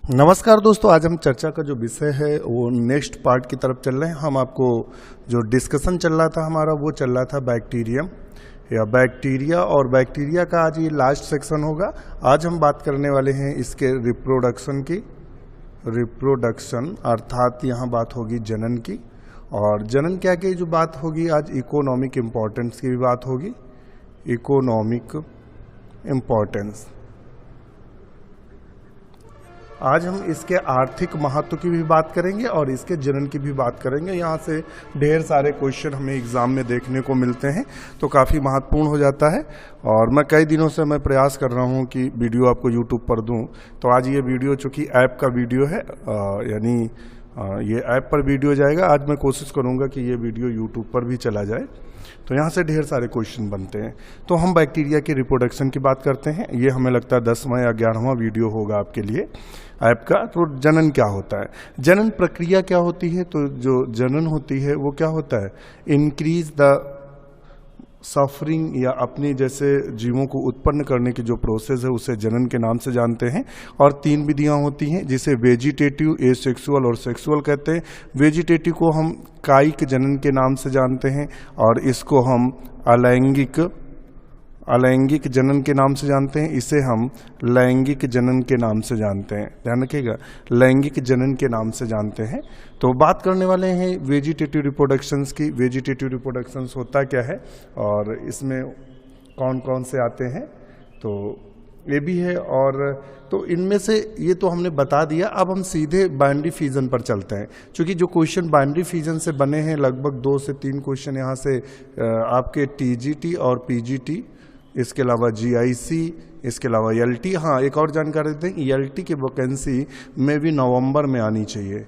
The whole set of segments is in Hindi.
नमस्कार दोस्तों, आज हम चर्चा का जो विषय है वो नेक्स्ट पार्ट की तरफ चल रहे हैं। हम आपको जो डिस्कशन चल रहा था हमारा वो चल रहा था बैक्टीरियम या बैक्टीरिया, और बैक्टीरिया का आज ये लास्ट सेक्शन होगा। आज हम बात करने वाले हैं इसके रिप्रोडक्शन की। रिप्रोडक्शन अर्थात यहाँ बात होगी जनन की, और जनन क्या की जो बात होगी आज इकोनॉमिक इम्पोर्टेंस की भी बात होगी। इकोनॉमिक इम्पोर्टेंस, आज हम इसके आर्थिक महत्व की भी बात करेंगे और इसके जनन की भी बात करेंगे। यहाँ से ढेर सारे क्वेश्चन हमें एग्जाम में देखने को मिलते हैं, तो काफ़ी महत्वपूर्ण हो जाता है। और मैं कई दिनों से मैं प्रयास कर रहा हूँ कि वीडियो आपको यूट्यूब पर दूँ, तो आज ये वीडियो चूँकि ऐप का वीडियो है, यानी ये ऐप पर वीडियो जाएगा। आज मैं कोशिश करूँगा कि ये वीडियो यूट्यूब पर भी चला जाए, तो यहाँ से ढेर सारे क्वेश्चन बनते हैं। तो हम बैक्टीरिया की रिप्रोडक्शन की बात करते हैं। ये हमें लगता है 10वां या 11वां वीडियो होगा आपके लिए ऐप का। तो जनन क्या होता है, जनन प्रक्रिया क्या होती है? तो जो जनन होती है वो क्या होता है? इंक्रीज द सफरिंग, या अपनी जैसे जीवों को उत्पन्न करने की जो प्रोसेस है उसे जनन के नाम से जानते हैं। और 3 विधियां होती हैं, जिसे वेजिटेटिव, एसेक्सुअल और सेक्सुअल कहते हैं। वेजिटेटिव को हम कायिक जनन के नाम से जानते हैं, और इसको हम अलैंगिक जनन के नाम से जानते हैं। इसे हम लैंगिक जनन के नाम से जानते हैं। ध्यान रखिएगा, लैंगिक जनन के नाम से जानते हैं। तो बात करने वाले हैं वेजिटेटिव रिप्रोडक्शंस की। वेजिटेटिव रिप्रोडक्शंस होता क्या है और इसमें कौन कौन से आते हैं, तो ये भी है। और तो इनमें से ये तो हमने बता दिया। अब हम सीधे बाइनरी फिजन पर चलते हैं, क्योंकि जो क्वेश्चन बाइनरी फिजन से बने हैं लगभग 2 से 3 क्वेश्चन यहाँ से आपके टीजीटी और पीजीटी, इसके अलावा जीआईसी, इसके अलावा एलटी। हाँ, एक और जानकारी देते हैं, एलटी की वैकेंसी में भी नवंबर में आनी चाहिए।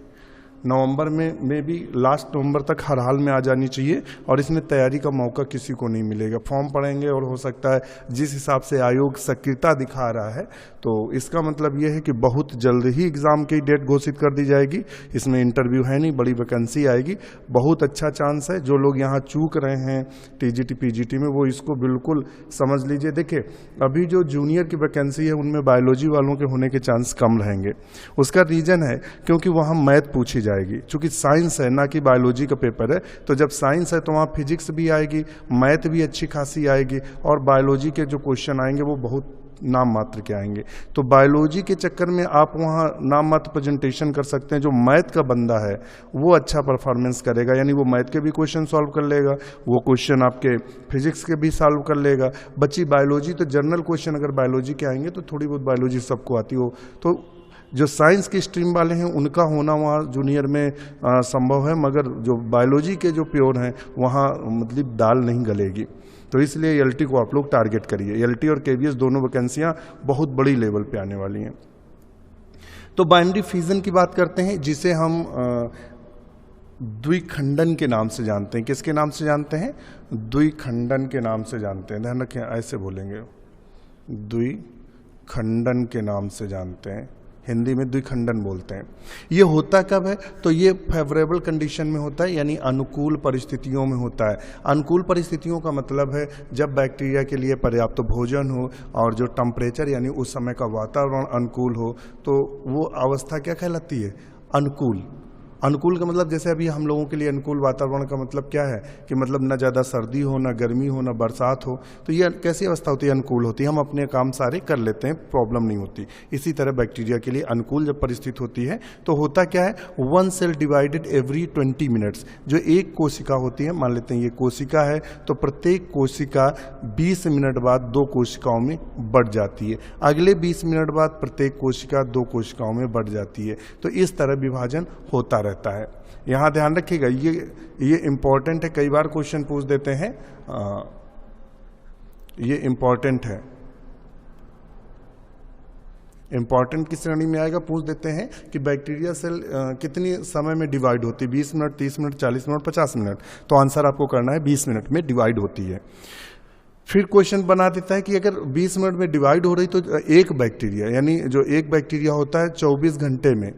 नवंबर में भी लास्ट नवंबर तक हर हाल में आ जानी चाहिए, और इसमें तैयारी का मौका किसी को नहीं मिलेगा। फॉर्म पढ़ेंगे और हो सकता है जिस हिसाब से आयोग सक्रियता दिखा रहा है, तो इसका मतलब ये है कि बहुत जल्द ही एग्ज़ाम की डेट घोषित कर दी जाएगी। इसमें इंटरव्यू है नहीं, बड़ी वैकेंसी आएगी। बहुत अच्छा चांस है। जो लोग यहाँ चूक रहे हैं टीजीटी पीजीटी में, वो इसको बिल्कुल समझ लीजिए। देखिए, अभी जो जूनियर की वैकेंसी है उनमें बायोलॉजी वालों के होने के चांस कम रहेंगे। उसका रीज़न है क्योंकि वहाँ मैथ पूछी जाएगी। चूंकि साइंस है ना कि बायोलॉजी का पेपर है, तो जब साइंस है तो वहाँ फिजिक्स भी आएगी, मैथ भी अच्छी खासी आएगी, और बायोलॉजी के जो क्वेश्चन आएंगे वो बहुत नाम मात्र के आएंगे। तो बायोलॉजी के चक्कर में आप वहाँ नाम मात्र प्रेजेंटेशन कर सकते हैं। जो मैथ का बंदा है वो अच्छा परफॉर्मेंस करेगा, यानी वो मैथ के भी क्वेश्चन सॉल्व कर लेगा, वो क्वेश्चन आपके फिजिक्स के भी सॉल्व कर लेगा। बच्ची बायोलॉजी, तो जनरल क्वेश्चन अगर बायोलॉजी के आएंगे तो थोड़ी बहुत बायोलॉजी सबको आती हो। तो जो साइंस की स्ट्रीम वाले हैं उनका होना वहाँ जूनियर में संभव है, मगर जो बायोलॉजी के जो प्योर हैं वहाँ मतलब दाल नहीं गलेगी। तो इसलिए एलटी को आप लोग टारगेट करिए। एलटी और केवीएस दोनों वैकेंसियाँ बहुत बड़ी लेवल पे आने वाली हैं। तो बाइनरी फिजन की बात करते हैं, जिसे हम द्विखंडन के नाम से जानते हैं। किसके नाम से जानते हैं? द्विखंडन के नाम से जानते हैं। ध्यान रखें, ऐसे बोलेंगे, द्विखंडन के नाम से जानते हैं। हिंदी में द्विखंडन बोलते हैं। ये होता कब है? तो ये फेवरेबल कंडीशन में होता है, यानी अनुकूल परिस्थितियों में होता है। अनुकूल परिस्थितियों का मतलब है जब बैक्टीरिया के लिए पर्याप्त भोजन हो और जो टेम्परेचर यानी उस समय का वातावरण अनुकूल हो, तो वो अवस्था क्या कहलाती है? अनुकूल। अनुकूल का मतलब जैसे अभी हम लोगों के लिए अनुकूल वातावरण का मतलब क्या है कि मतलब ना ज़्यादा सर्दी हो, ना गर्मी हो, ना बरसात हो। तो ये कैसी अवस्था होती है? अनुकूल होती है। हम अपने काम सारे कर लेते हैं, प्रॉब्लम नहीं होती। इसी तरह बैक्टीरिया के लिए अनुकूल जब परिस्थिति होती है तो होता क्या है? 1 सेल डिवाइडेड एवरी 20 मिनट्स। जो एक कोशिका होती है, मान लेते हैं ये कोशिका है, तो प्रत्येक कोशिका 20 मिनट बाद 2 कोशिकाओं में बढ़ जाती है। अगले 20 मिनट बाद प्रत्येक कोशिका 2 कोशिकाओं में बढ़ जाती है। तो इस तरह विभाजन होता रहता है। यहाँ ध्यान रखिएगा, ये इंपॉर्टेंट है। कई बार क्वेश्चन पूछ देते हैं, ये इंपॉर्टेंट है। इंपॉर्टेंट की श्रेणी में आएगा। पूछ देते हैं कि बैक्टीरिया सेल कितनी समय में डिवाइड होती है? 20 मिनट, 30 मिनट, 40 मिनट, 50 मिनट। तो आंसर आपको करना है 20 मिनट में डिवाइड होती है। फिर क्वेश्चन बना देता है कि अगर 20 मिनट में डिवाइड हो रही तो एक बैक्टीरिया, यानी जो एक बैक्टीरिया होता है 24 घंटे में,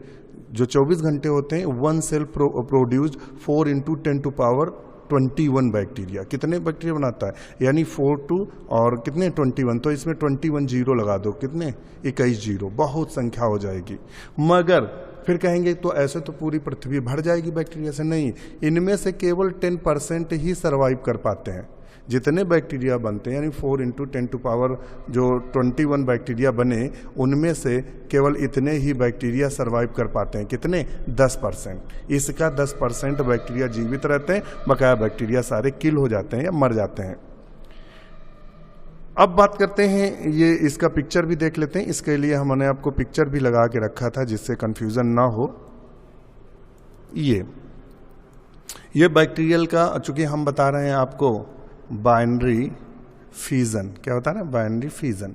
जो 24 घंटे होते हैं, 1 सेल प्रोड्यूस्ड 4 × 10⁻ 21 बैक्टीरिया। कितने बैक्टीरिया बनाता है? यानी 4 2 और कितने 21, तो इसमें 21 जीरो लगा दो, कितने 21 जीरो, बहुत संख्या हो जाएगी। मगर फिर कहेंगे तो ऐसे तो पूरी पृथ्वी भर जाएगी बैक्टीरिया से। नहीं, इनमें से केवल 10% ही सर्वाइव कर पाते हैं। जितने बैक्टीरिया बनते हैं यानी 4 × 10⁻, जो 21 बैक्टीरिया बने उनमें से केवल इतने ही बैक्टीरिया सर्वाइव कर पाते हैं। कितने? 10%। इसका 10% बैक्टीरिया जीवित रहते हैं, बकाया बैक्टीरिया सारे किल हो जाते हैं या मर जाते हैं। अब बात करते हैं, ये इसका पिक्चर भी देख लेते हैं। इसके लिए हमने आपको पिक्चर भी लगा के रखा था जिससे कंफ्यूजन ना हो। ये बैक्टीरियल का, चूंकि हम बता रहे हैं आपको बाइनरी फिजन, क्या होता है ना, बाइनरी फिजन।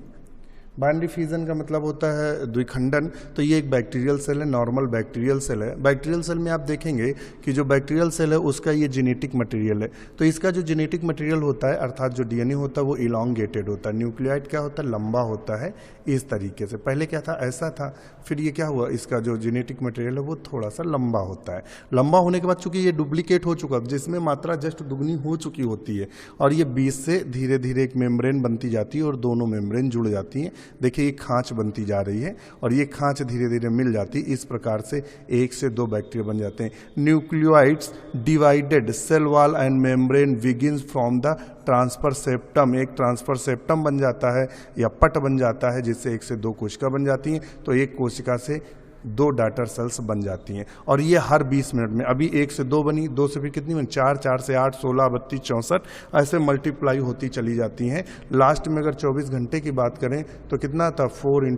बाइनरी फिजन का मतलब होता है द्विखंडन। तो ये एक बैक्टीरियल सेल है, नॉर्मल बैक्टीरियल सेल है। बैक्टीरियल सेल में आप देखेंगे कि जो बैक्टीरियल सेल है उसका ये जेनेटिक मटेरियल है। तो इसका जो जेनेटिक मटेरियल होता है, अर्थात जो डीएनए होता है, वो इलॉन्गेटेड होता है। न्यूक्लियोटाइड क्या होता है? लंबा होता है। इस तरीके से पहले क्या था? ऐसा था। फिर ये क्या हुआ? इसका जो जेनेटिक मटेरियल है वो थोड़ा सा लंबा होता है। लंबा होने के बाद चूंकि ये डुप्लीकेट हो चुका, जिसमें मात्रा जस्ट दुगनी हो चुकी होती है, और ये बीच से धीरे धीरे एक मेम्ब्रेन बनती जाती है और दोनों मेम्ब्रेन जुड़ जाती हैं। देखिए ये खांच बनती जा रही है और ये खांच धीरे धीरे मिल जाती है। इस प्रकार से 1 से 2 बैक्टीरिया बन जाते हैं। Nucleoids divided cell wall and membrane begins from the transfer septum. एक ट्रांसफर सेप्टम बन जाता है या पट बन जाता है, जिससे 1 से 2 कोशिका बन जाती हैं। तो एक कोशिका से 2 डॉटर सेल्स बन जाती हैं और ये हर 20 मिनट में, अभी 1 से 2 बनी, 2 से फिर कितनी बनी? 4, 4 से 8, 16, 32, 64, ऐसे मल्टीप्लाई होती चली जाती हैं। लास्ट में अगर 24 घंटे की बात करें तो कितना था? 4 ×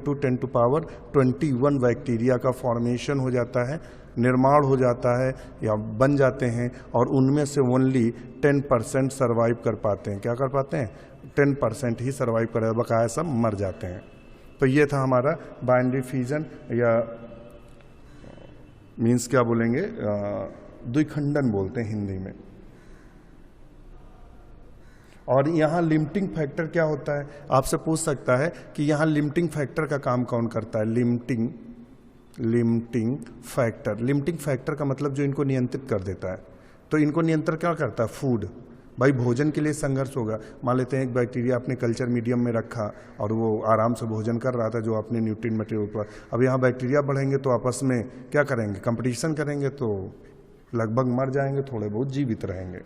10⁻21 बैक्टीरिया का फॉर्मेशन हो जाता है, निर्माण हो जाता है या बन जाते हैं, और उनमें से ओनली 10% सर्वाइव कर पाते हैं। क्या कर पाते हैं? 10% ही सर्वाइव कर, बकाया सब मर जाते हैं। तो ये था हमारा बाइनरी फिजन, या मीन्स क्या बोलेंगे, द्विखंडन बोलते हैं हिंदी में। और यहाँ लिमिटिंग फैक्टर क्या होता है? आपसे पूछ सकता है कि यहाँ लिमिटिंग फैक्टर का काम कौन करता है? लिमिटिंग फैक्टर का मतलब जो इनको नियंत्रित कर देता है। तो इनको नियंत्रण क्या करता है? फूड। भाई भोजन के लिए संघर्ष होगा। मान लेते हैं एक बैक्टीरिया आपने कल्चर मीडियम में रखा और वो आराम से भोजन कर रहा था जो अपने न्यूट्रिएंट मटेरियल पर। अब यहाँ बैक्टीरिया बढ़ेंगे तो आपस में क्या करेंगे? कंपटीशन करेंगे, तो लगभग मर जाएंगे, थोड़े बहुत जीवित रहेंगे।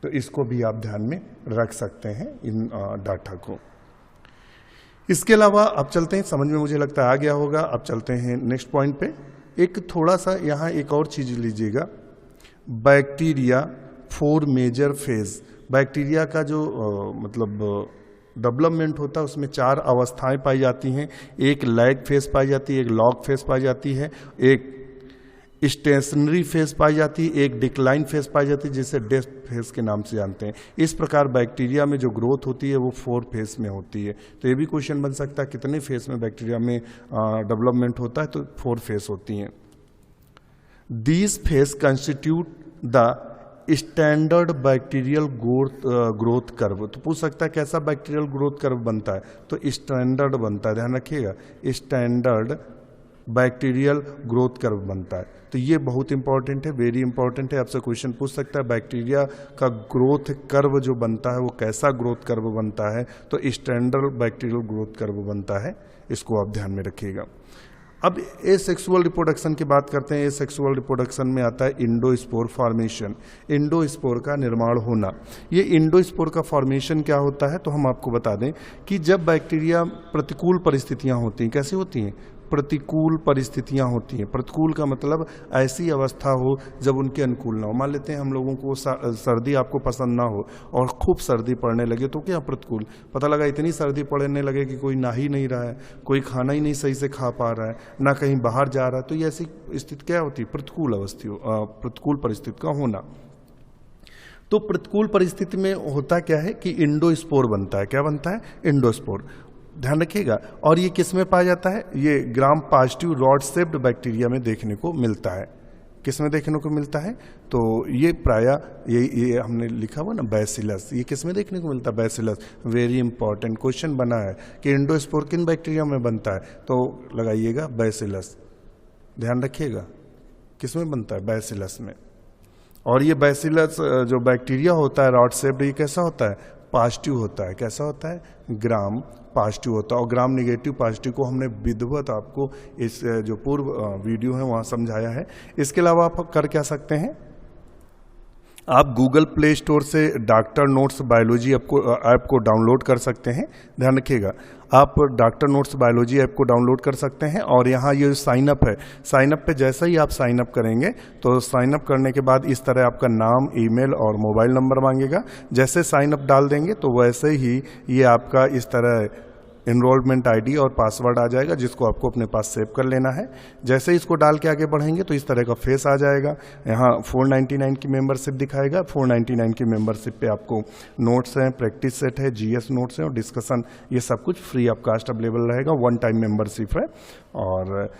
तो इसको भी आप ध्यान में रख सकते हैं, इन डाटा को। इसके अलावा अब चलते हैं, समझ में मुझे लगता है आ गया होगा। अब चलते हैं नेक्स्ट पॉइंट पे। एक थोड़ा सा यहाँ एक और चीज लीजिएगा, बैक्टीरिया 4 मेजर फेज। बैक्टीरिया का जो मतलब डेवलपमेंट होता है उसमें 4 अवस्थाएं पाई जाती हैं। एक लैग फेज पाई जाती है, एक लॉग फेज पाई जाती है, एक स्टेशनरी फेज पाई जाती है, एक डिक्लाइन फेज पाई जाती है, जिसे डेथ फेज के नाम से जानते हैं। इस प्रकार बैक्टीरिया में जो ग्रोथ होती है वो 4 फेज में होती है। तो ये भी क्वेश्चन बन सकता है कितने फेज में बैक्टीरिया में डेवलपमेंट होता है? तो 4 फेज होती हैं। These phase constitute the standard bacterial growth curve. तो पूछ सकता है कैसा बैक्टीरियल ग्रोथ कर्व बनता है? तो स्टैंडर्ड बनता है, ध्यान रखिएगा, स्टैंडर्ड बैक्टीरियल ग्रोथ कर्व बनता है। तो ये बहुत इंपॉर्टेंट है, वेरी इंपॉर्टेंट है। आपसे क्वेश्चन पूछ सकता है बैक्टीरिया का ग्रोथ कर्व जो बनता है वो कैसा ग्रोथ कर्व बनता है? तो स्टैंडर्ड बैक्टीरियल ग्रोथ कर्व बनता है, इसको आप ध्यान में रखिएगा। अब एसेक्सुअल रिप्रोडक्शन की बात करते हैं। एसेक्सुअल रिप्रोडक्शन में आता है इंडोस्पोर फॉर्मेशन, इंडोस्पोर का निर्माण होना। ये इंडोस्पोर का फॉर्मेशन क्या होता है? तो हम आपको बता दें कि जब बैक्टीरिया प्रतिकूल परिस्थितियां होती हैं, कैसी होती हैं? प्रतिकूल परिस्थितियां होती हैं। प्रतिकूल का मतलब ऐसी अवस्था हो जब उनके अनुकूल ना हो। मान लेते हैं हम लोगों को सर्दी आपको पसंद ना हो और खूब सर्दी पड़ने लगे, तो क्या प्रतिकूल? पता लगा इतनी सर्दी पड़ने लगे कि कोई नहा ही नहीं रहा है, कोई खाना ही नहीं सही से खा पा रहा है, ना कहीं बाहर जा रहा है। तो ये ऐसी स्थिति क्या होती है? प्रतिकूल अवस्था, प्रतिकूल परिस्थिति का होना। तो प्रतिकूल परिस्थिति में होता क्या है कि इंडोस्पोर बनता है। क्या बनता है? इंडोस्पोर, ध्यान रखिएगा। और ये किस में पाया जाता है? ये gram positive rod shaped bacteria में देखने को मिलता है। किस में देखने को मिलता है? तो ये प्रायः ये हमने लिखा हुआ ना बैसिलस, ये किस में देखने को मिलता है? बैसिलस। वेरी इंपॉर्टेंट क्वेश्चन बना है कि इंडोस्पोर किन बैक्टीरिया में बनता है? तो लगाइएगा बैसिलस, ध्यान रखिएगा, किस में बनता है? बैसिलस में। और ये बैसिलस जो बैक्टीरिया होता है रॉड शेप्ड, ये कैसा होता है? पॉजिटिव होता है। कैसा होता है? ग्राम पॉजिटिव होता है। और ग्राम नेगेटिव पॉजिटिव को हमने विधिवत आपको इस जो पूर्व वीडियो है वहाँ समझाया है। इसके अलावा आप कर क्या सकते हैं, आप गूगल प्ले स्टोर से डॉक्टर नोट्स बायोलॉजी ऐप को डाउनलोड कर सकते हैं। ध्यान रखिएगा, आप डॉक्टर नोट्स बायोलॉजी ऐप को डाउनलोड कर सकते हैं। और यहाँ ये साइन अप है, साइन अप पे जैसे ही आप साइन अप करेंगे तो साइन अप करने के बाद इस तरह आपका नाम, ईमेल और मोबाइल नंबर मांगेगा। जैसे साइन अप डाल देंगे तो वैसे ही ये आपका इस तरह एनरोलमेंट आईडी और पासवर्ड आ जाएगा, जिसको आपको अपने पास सेव कर लेना है। जैसे ही इसको डाल के आगे बढ़ेंगे तो इस तरह का फेस आ जाएगा। यहाँ 499 की मेंबरशिप दिखाएगा। 499 की मेंबरशिप पे आपको नोट्स हैं, प्रैक्टिस सेट है, जीएस नोट्स हैं और डिस्कशन, ये सब कुछ फ्री ऑफ कास्ट अवेलेबल रहेगा। 1 टाइम मेंबरशिप है। और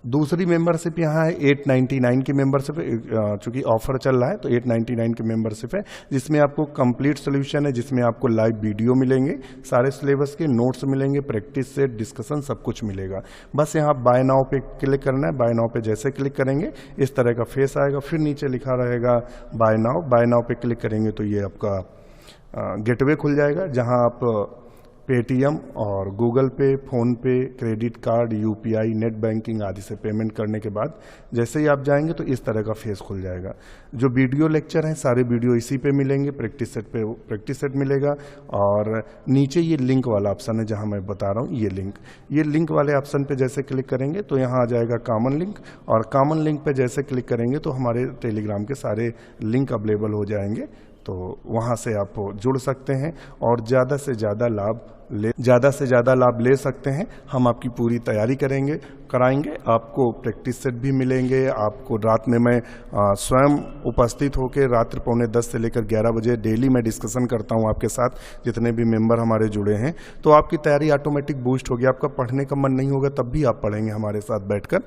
दूसरी मेंबरशिप यहाँ है 899 की मेंबरशिप है। चूंकि ऑफर चल रहा है तो 899 की मेंबरशिप है, जिसमें आपको कंप्लीट सोल्यूशन है, जिसमें आपको लाइव वीडियो मिलेंगे, सारे सिलेबस के नोट्स मिलेंगे, प्रैक्टिस सेट, डिस्कशन सब कुछ मिलेगा। बस यहाँ बाय नाउ पे क्लिक करना है। बाय नाउ पे जैसे क्लिक करेंगे इस तरह का फेस आएगा। फिर नीचे लिखा रहेगा बाय नाउ। बाय नाउ पे क्लिक करेंगे तो ये आपका गेटवे खुल जाएगा, जहाँ आप पेटीएम और गूगल पे, फ़ोन पे, credit card, UPI, net banking आदि से पेमेंट करने के बाद जैसे ही आप जाएंगे तो इस तरह का फेस खुल जाएगा। जो वीडियो लेक्चर हैं सारे वीडियो इसी पे मिलेंगे। प्रैक्टिस सेट पे प्रैक्टिस सेट मिलेगा। और नीचे ये लिंक वाला ऑप्शन है जहां मैं बता रहा हूँ, ये लिंक वाले ऑप्शन पे जैसे क्लिक करेंगे तो यहाँ आ जाएगा कॉमन लिंक। और कॉमन लिंक पे जैसे क्लिक करेंगे तो हमारे टेलीग्राम के सारे लिंक अवेलेबल हो जाएंगे, तो वहाँ से आप जुड़ सकते हैं और ज़्यादा से ज़्यादा लाभ ले सकते हैं। हम आपकी पूरी तैयारी कराएंगे। आपको प्रैक्टिस सेट भी मिलेंगे। आपको रात में मैं स्वयं उपस्थित होकर रात्रि 9:45 से लेकर 11 बजे डेली मैं डिस्कशन करता हूं आपके साथ, जितने भी मेंबर हमारे जुड़े हैं। तो आपकी तैयारी ऑटोमेटिक बूस्ट होगी। आपका पढ़ने का मन नहीं होगा तब भी आप पढ़ेंगे हमारे साथ बैठकर।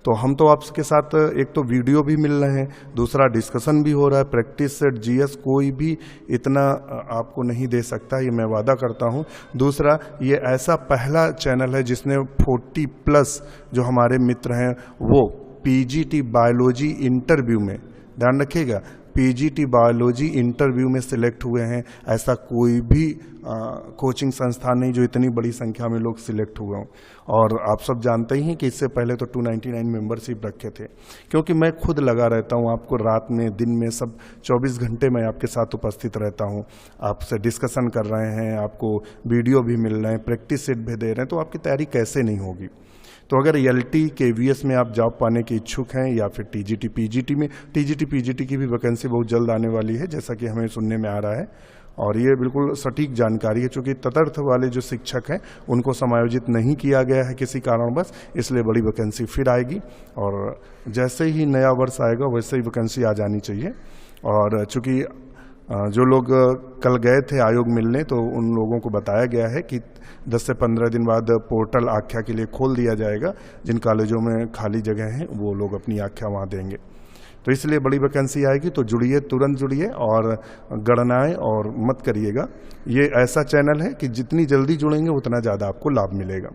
तो हम तो आपके साथ एक तो वीडियो भी मिल रहे हैं, दूसरा डिस्कशन भी हो रहा है। प्रैक्टिस सेट, जीएस कोई भी इतना आपको नहीं दे सकता, ये मैं वादा करता हूँ। दूसरा, ये ऐसा पहला चैनल है जिसने 40+ जो हमारे मित्र हैं वो पीजीटी बायोलॉजी इंटरव्यू में, ध्यान रखिएगा, पीजीटी बायोलॉजी इंटरव्यू में सिलेक्ट हुए हैं। ऐसा कोई भी कोचिंग संस्थान नहीं जो इतनी बड़ी संख्या में लोग सिलेक्ट हुए हों। और आप सब जानते ही हैं कि इससे पहले तो 299 मेंबरशिप रखे थे, क्योंकि मैं खुद लगा रहता हूं आपको रात में, दिन में, सब 24 घंटे मैं आपके साथ उपस्थित रहता हूं। आपसे डिस्कशन कर रहे हैं, आपको वीडियो भी मिल रहे हैं, प्रैक्टिस सेट भी दे रहे हैं, तो आपकी तैयारी कैसे नहीं होगी। तो अगर एलटी केवीएस में आप जॉब पाने के इच्छुक हैं या फिर टीजीटी पीजीटी में, टीजीटी पीजीटी की भी वैकेंसी बहुत जल्द आने वाली है जैसा कि हमें सुनने में आ रहा है। और ये बिल्कुल सटीक जानकारी है, चूंकि तदर्थ वाले जो शिक्षक हैं उनको समायोजित नहीं किया गया है किसी कारणवश, इसलिए बड़ी वैकेंसी फिर आएगी। और जैसे ही नया वर्ष आएगा वैसे ही वैकेंसी आ जानी चाहिए। और चूंकि जो लोग कल गए थे आयोग मिलने, तो उन लोगों को बताया गया है कि 10 से 15 दिन बाद पोर्टल आख्या के लिए खोल दिया जाएगा। जिन कॉलेजों में खाली जगह हैं वो लोग अपनी आख्या वहाँ देंगे। तो इसलिए बड़ी वैकेंसी आएगी, तो जुड़िए, तुरंत जुड़िए और गणनाएं और मत करिएगा। ये ऐसा चैनल है कि जितनी जल्दी जुड़ेंगे उतना ज़्यादा आपको लाभ मिलेगा।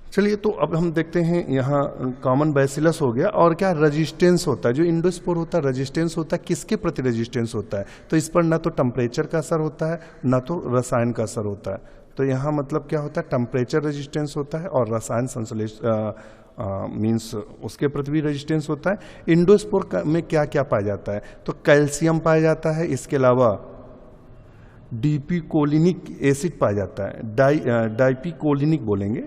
चलिए, तो अब हम देखते हैं यहाँ कॉमन बैसिलस हो गया। और क्या रेजिस्टेंस होता है, जो इंडोस्पोर होता है, रेजिस्टेंस होता है किसके प्रति रेजिस्टेंस होता है, तो इस पर ना तो टेम्परेचर का असर होता है ना तो रसायन का असर होता है। तो यहाँ मतलब क्या होता है, टेम्परेचर रेजिस्टेंस होता है और रसायन संश्लेषण मीन्स उसके प्रति भी रेजिस्टेंस होता है। इंडोस्पोर में क्या क्या पाया जाता है, तो कैल्शियम पाया जाता है, इसके अलावा डीपीकोलिनिक एसिड पाया जाता है, डाइपीकोलिनिक बोलेंगे,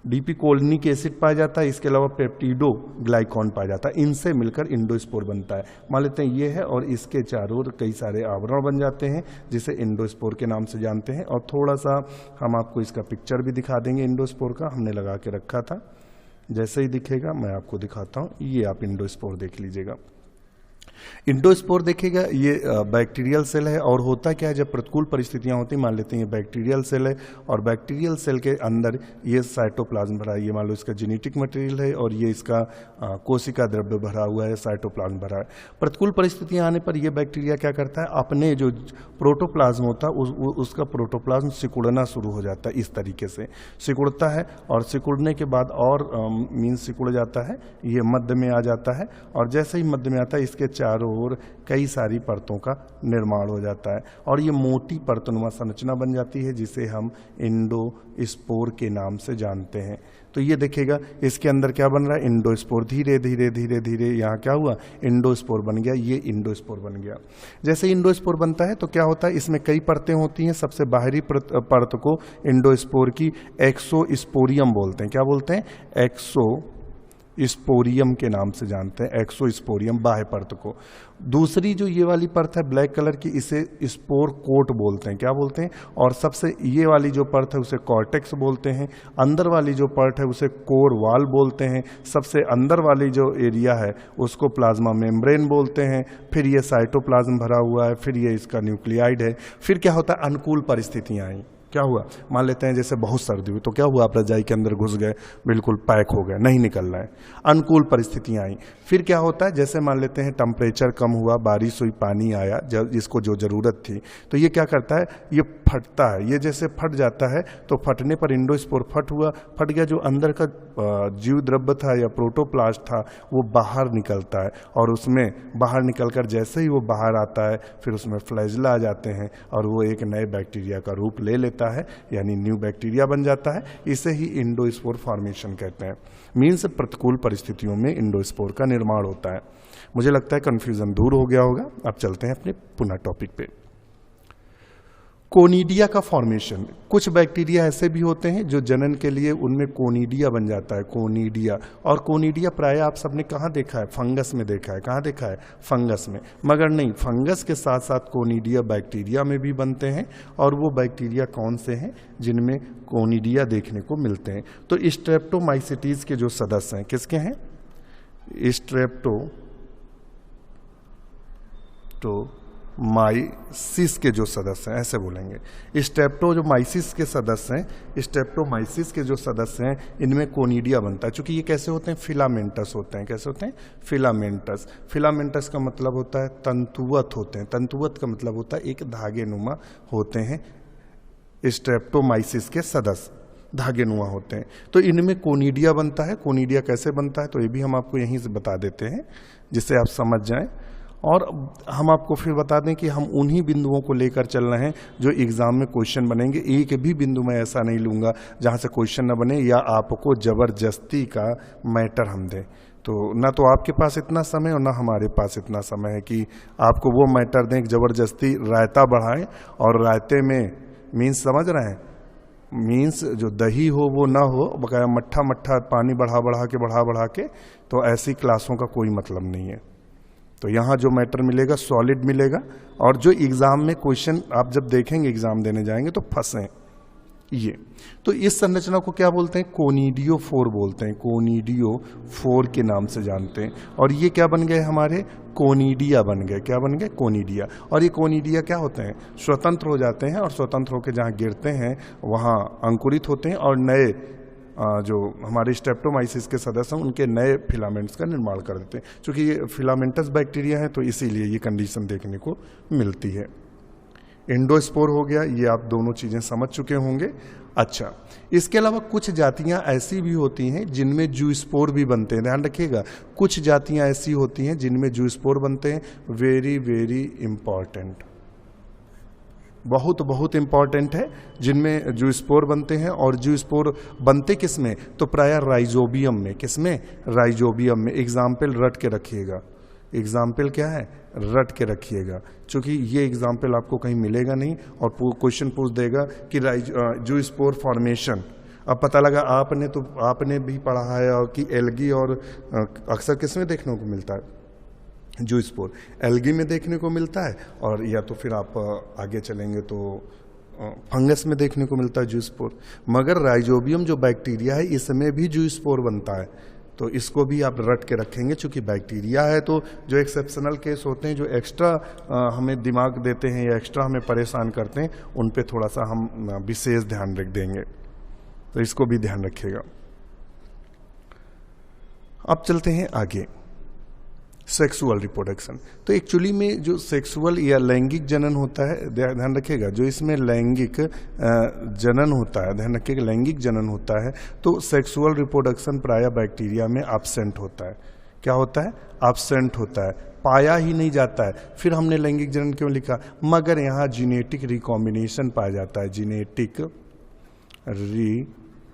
डीपीकोलिनिक एसिड पाया जाता है, इसके अलावा पेप्टिडो ग्लाइकॉन पाया जाता है। इनसे मिलकर इंडोस्पोर बनता है। मान लेते हैं ये है और इसके चारों ओर कई सारे आवरण बन जाते हैं जिसे इंडोस्पोर के नाम से जानते हैं। और थोड़ा सा हम आपको इसका पिक्चर भी दिखा देंगे इंडोस्पोर का, हमने लगा के रखा था। जैसे ही दिखेगा मैं आपको दिखाता हूँ। ये आप इंडोस्पोर देख लीजिएगा। इंडोस्पोर देखिएगा, ये बैक्टीरियल सेल है। और होता क्या है, जब प्रतिकूल परिस्थितियां होती, मान लेते हैं ये बैक्टीरियल सेल है और बैक्टीरियल सेल के अंदर ये साइटोप्लाज्म भरा है। ये मान लो इसका जेनेटिक मटेरियल है और ये इसका कोशिका द्रव्य भरा हुआ है, साइटोप्लाज्म भरा है। प्रतिकूल परिस्थितियां आने पर यह बैक्टीरिया क्या करता है, अपने जो प्रोटोप्लाज्म होता है उसका प्रोटोप्लाज्म सिकुड़ना शुरू हो जाता है। इस तरीके से सिकुड़ता है और सिकुड़ने के बाद और मीन्स सिकुड़ जाता है, ये मध्य में आ जाता है। और जैसे ही मध्य में आता है, इसके चारों ओर कई सारी परतों का निर्माण हो जाता है और ये मोटी परतनुमा संरचना बन जाती है जिसे हम इंडोस्पोर के नाम से जानते हैं। तो ये देखिएगा इसके अंदर क्या बन रहा है, इंडोस्पोर। धीरे धीरे धीरे धीरे यहाँ क्या हुआ, इंडोस्पोर बन गया, ये इंडोस्पोर बन गया। जैसे इंडोस्पोर बनता है तो क्या होता है, इसमें कई परतें होती हैं। सबसे बाहरी परत को इंडोस्पोर की एक्सोस्पोरियम बोलते हैं। क्या बोलते हैं, एक्सोस्पोरियम के नाम से जानते हैं, एक्सोस्पोरियम बाह्य परत को। दूसरी जो ये वाली परत है ब्लैक कलर की, इसे स्पोर कोट बोलते हैं। क्या बोलते हैं, और सबसे ये वाली जो परत है उसे कॉर्टेक्स बोलते हैं। अंदर वाली जो परत है उसे कोर वाल बोलते हैं। सबसे अंदर वाली जो एरिया है उसको प्लाज्मा मेम्ब्रेन बोलते हैं। फिर ये साइटोप्लाज्म भरा हुआ है, फिर ये इसका न्यूक्लियाइड है। फिर क्या होता है, अनुकूल परिस्थितियां आई। क्या हुआ, मान लेते हैं जैसे बहुत सर्दी हुई तो क्या हुआ, आप रजाई के अंदर घुस गए, बिल्कुल पैक हो गए, नहीं निकल रहा है, अनुकूल परिस्थितियां आई। फिर क्या होता है, जैसे मान लेते हैं टेम्परेचर कम हुआ, बारिश हुई, पानी आया जिसको जो जरूरत थी, तो ये क्या करता है, ये फटता है। ये जैसे फट जाता है तो फटने पर इंडोस्पोर फट गया, जो अंदर का जीव द्रव्य था या प्रोटोप्लास्ट था वो बाहर निकलता है और उसमें बाहर निकलकर जैसे ही वो बाहर आता है फिर उसमें फ्लैजेला आ जाते हैं और वो एक नए बैक्टीरिया का रूप ले लेता है, यानी न्यू बैक्टीरिया बन जाता है। इसे ही इंडोस्पोर फॉर्मेशन कहते हैं। मीन्स प्रतिकूल परिस्थितियों में इंडोस्पोर का निर्माण होता है। मुझे लगता है कंफ्यूजन दूर हो गया होगा। अब चलते हैं अपने पुनः टॉपिक पे। कोनिडिया का फॉर्मेशन। कुछ बैक्टीरिया ऐसे भी होते हैं जो जनन के लिए उनमें कोनिडिया बन जाता है, कोनिडिया। और कोनिडिया प्राय आप सबने कहाँ देखा है, फंगस में देखा है। कहाँ देखा है, फंगस में। मगर नहीं, फंगस के साथ साथ कोनिडिया बैक्टीरिया में भी बनते हैं। और वो बैक्टीरिया कौन से हैं जिनमें कोनिडिया देखने को मिलते हैं, तो स्ट्रेप्टोमाइसिटीज के जो सदस्य हैं, किसके हैं, स्ट्रेप्टोमाइसिस के जो सदस्य हैं, ऐसे बोलेंगे। स्ट्रेप्टो जो माइसिस के सदस्य हैं, स्ट्रेप्टोमाइसिस के जो सदस्य हैं, इनमें कोनिडिया बनता है। चूंकि ये कैसे होते हैं, फिलामेंटस होते हैं। कैसे होते हैं, फिलामेंटस। फिलामेंटस का मतलब होता है तंतुवत होते हैं। तंतुवत का मतलब होता है एक धागे नुमा होते हैं। स्ट्रेप्टोमाइसिस के सदस्य धागेनुमा होते हैं, तो इनमें कोनिडिया बनता है। कोनिडिया कैसे बनता है तो ये भी हम आपको यहीं से बता देते हैं जिससे आप समझ जाएं। और हम आपको फिर बता दें कि हम उन्हीं बिंदुओं को लेकर चल रहे हैं जो एग्जाम में क्वेश्चन बनेंगे। एक भी बिंदु मैं ऐसा नहीं लूंगा जहां से क्वेश्चन न बने या आपको जबरदस्ती का मैटर हम दें। तो ना तो आपके पास इतना समय और ना हमारे पास इतना समय है कि आपको वो मैटर दें, जबरदस्ती रायता बढ़ाएं। और रायते में मीन्स समझ रहे हैं, मीन्स जो दही हो वो ना हो, बकाया मट्ठा मट्ठा पानी बढ़ा के, तो ऐसी क्लासों का कोई मतलब नहीं है। तो यहाँ जो मैटर मिलेगा सॉलिड मिलेगा। और जो एग्जाम में क्वेश्चन आप जब देखेंगे, एग्जाम देने जाएंगे तो फंसे ये। तो इस संरचना को क्या बोलते हैं, कोनिडियोफोर बोलते हैं। कोनिडियोफोर के नाम से जानते हैं। और ये क्या बन गए हमारे, कोनिडिया बन गए। क्या बन गए, कोनिडिया। और ये कोनिडिया क्या होते हैं, स्वतंत्र हो जाते हैं और स्वतंत्र होकर जहाँ गिरते हैं वहाँ अंकुरित होते हैं और नए जो हमारे स्ट्रेप्टोमाइसिस के सदस्य हैं उनके नए फिलामेंट्स का निर्माण कर देते हैं। क्योंकि ये फिलामेंटस बैक्टीरिया है तो इसीलिए ये कंडीशन देखने को मिलती है। इंडोस्पोर हो गया, ये आप दोनों चीजें समझ चुके होंगे। अच्छा, इसके अलावा कुछ जातियां ऐसी भी होती हैं जिनमें जूस्पोर भी बनते हैं। ध्यान रखिएगा, कुछ जातियां ऐसी होती हैं जिनमें जूस्पोर बनते हैं। वेरी वेरी इंपॉर्टेंट, बहुत बहुत इंपॉर्टेंट है, जिनमें जूस्पोर बनते हैं। और जूस्पोर बनते किस में, तो प्राय राइजोबियम में। किसमें, राइजोबियम में। एग्जाम्पल रट के रखिएगा। एग्जाम्पल क्या है, रट के रखिएगा, क्योंकि ये एग्जाम्पल आपको कहीं मिलेगा नहीं और क्वेश्चन पूछ देगा कि जूस्पोर फॉर्मेशन। अब पता लगा आपने भी पढ़ा है और कि एल्गी और अक्सर किसमें देखने को मिलता है, जूस्पोर एल्गी में देखने को मिलता है। और या तो फिर आप आगे चलेंगे तो फंगस में देखने को मिलता है जूस्पोर। मगर राइजोबियम जो बैक्टीरिया है इसमें भी जूस्पोर बनता है। तो इसको भी आप रट के रखेंगे, चूंकि बैक्टीरिया है तो जो एक्सेप्शनल केस होते हैं, जो एक्स्ट्रा हमें दिमाग देते हैं या एक्स्ट्रा हमें परेशान करते हैं, उन पे थोड़ा सा हम विशेष ध्यान रख देंगे। तो इसको भी ध्यान रखिएगा। अब चलते हैं आगे, सेक्सुअल रिप्रोडक्शन। तो एक्चुअली में जो सेक्सुअल या लैंगिक जनन होता है, ध्यान रखिएगा, जो इसमें लैंगिक जनन होता है, ध्यान रखिएगा लैंगिक जनन होता है, तो सेक्सुअल रिप्रोडक्शन प्राय बैक्टीरिया में एब्सेंट होता है। क्या होता है, एब्सेंट होता है। पाया ही नहीं जाता है, फिर हमने लैंगिक जनन क्यों लिखा? मगर यहाँ जीनेटिक रिकॉम्बिनेशन पाया जाता है, जीनेटिक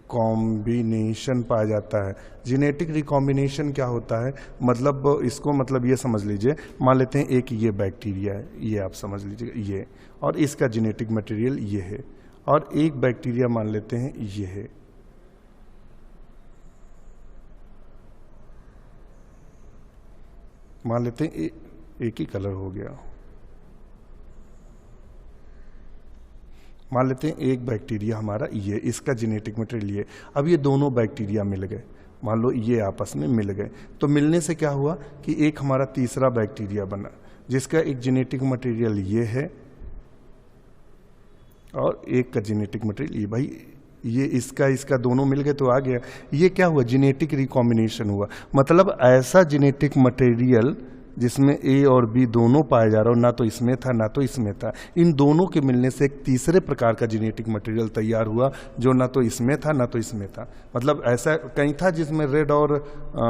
रिकॉम्बिनेशन पाया जाता है। जीनेटिक रिकॉम्बिनेशन क्या होता है? मतलब इसको मतलब ये समझ लीजिए, मान लेते हैं एक ये बैक्टीरिया है, ये आप समझ लीजिए ये, और इसका जीनेटिक मटेरियल ये है, और एक बैक्टीरिया मान लेते हैं ये है। मान लेते हैं एक ही कलर हो गया। मान लेते हैं एक बैक्टीरिया हमारा ये, इसका जेनेटिक मटेरियल ये। अब ये दोनों बैक्टीरिया मिल गए, मान लो ये आपस में मिल गए, तो मिलने से क्या हुआ कि एक हमारा तीसरा बैक्टीरिया बना जिसका एक जेनेटिक मटेरियल ये है और एक का जेनेटिक मटेरियल ये। भाई ये इसका दोनों मिल गए तो आ गया। ये क्या हुआ? जेनेटिक रिकॉम्बिनेशन हुआ। मतलब ऐसा जेनेटिक मटेरियल जिसमें ए और बी दोनों पाया जा रहा हो, ना तो इसमें था ना तो इसमें था, इन दोनों के मिलने से एक तीसरे प्रकार का जेनेटिक मटेरियल तैयार हुआ जो ना तो इसमें था ना तो इसमें था। मतलब ऐसा कहीं था जिसमें रेड और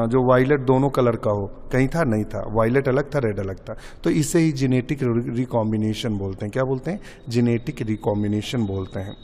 जो वायलेट दोनों कलर का हो, कहीं था नहीं था, वायलेट अलग था रेड अलग था। तो इसे ही जेनेटिक रिकॉम्बिनेशन बोलते हैं। क्या बोलते हैं? जेनेटिक रिकॉम्बिनेशन बोलते हैं।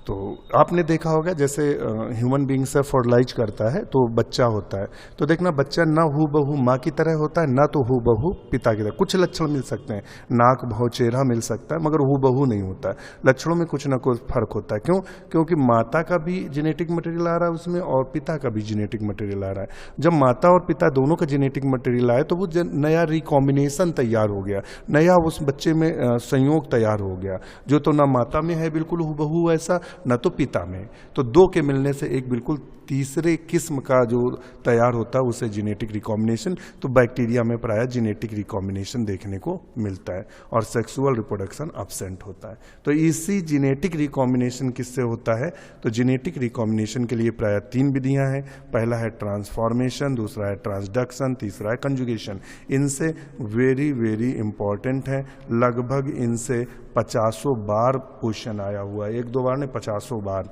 तो आपने देखा होगा जैसे ह्यूमन बीइंग से फर्टिलाइज करता है तो बच्चा होता है, तो देखना बच्चा ना हूबहू माँ की तरह होता है ना तो हूबहू पिता की तरह। कुछ लक्षण मिल सकते हैं, नाक भाव चेहरा मिल सकता है, मगर हूबहू नहीं होता है। लक्षणों में कुछ ना कुछ फर्क होता है। क्यों? क्योंकि माता का भी जेनेटिक मटेरियल आ रहा है उसमें और पिता का भी जेनेटिक मटेरियल आ रहा है। जब माता और पिता दोनों का जेनेटिक मटेरियल आए तो वो नया रिकॉम्बिनेशन तैयार हो गया, नया उस बच्चे में संयोग तैयार हो गया, जो तो ना माता में है बिल्कुल हूबहू ऐसा, न तो पिता में। तो दो के मिलने से एक बिल्कुल तीसरे किस्म का जो तैयार होता है उसे जेनेटिक रिकॉम्बिनेशन। तो बैक्टीरिया में प्रायः जेनेटिक रिकॉम्बिनेशन देखने को मिलता है और सेक्सुअल रिप्रोडक्शन एब्सेंट होता है। तो इसी जेनेटिक रिकॉम्बिनेशन किससे होता है? तो जेनेटिक रिकॉम्बिनेशन के लिए प्रायः 3 विधियां हैं। पहला है ट्रांसफॉर्मेशन, दूसरा है ट्रांसडक्शन, तीसरा है कंजुगेशन। इनसे वेरी वेरी इंपॉर्टेंट है, लगभग इनसे 50 बार क्वेश्चन आया हुआ है, 1-2 बार ने 50 बार।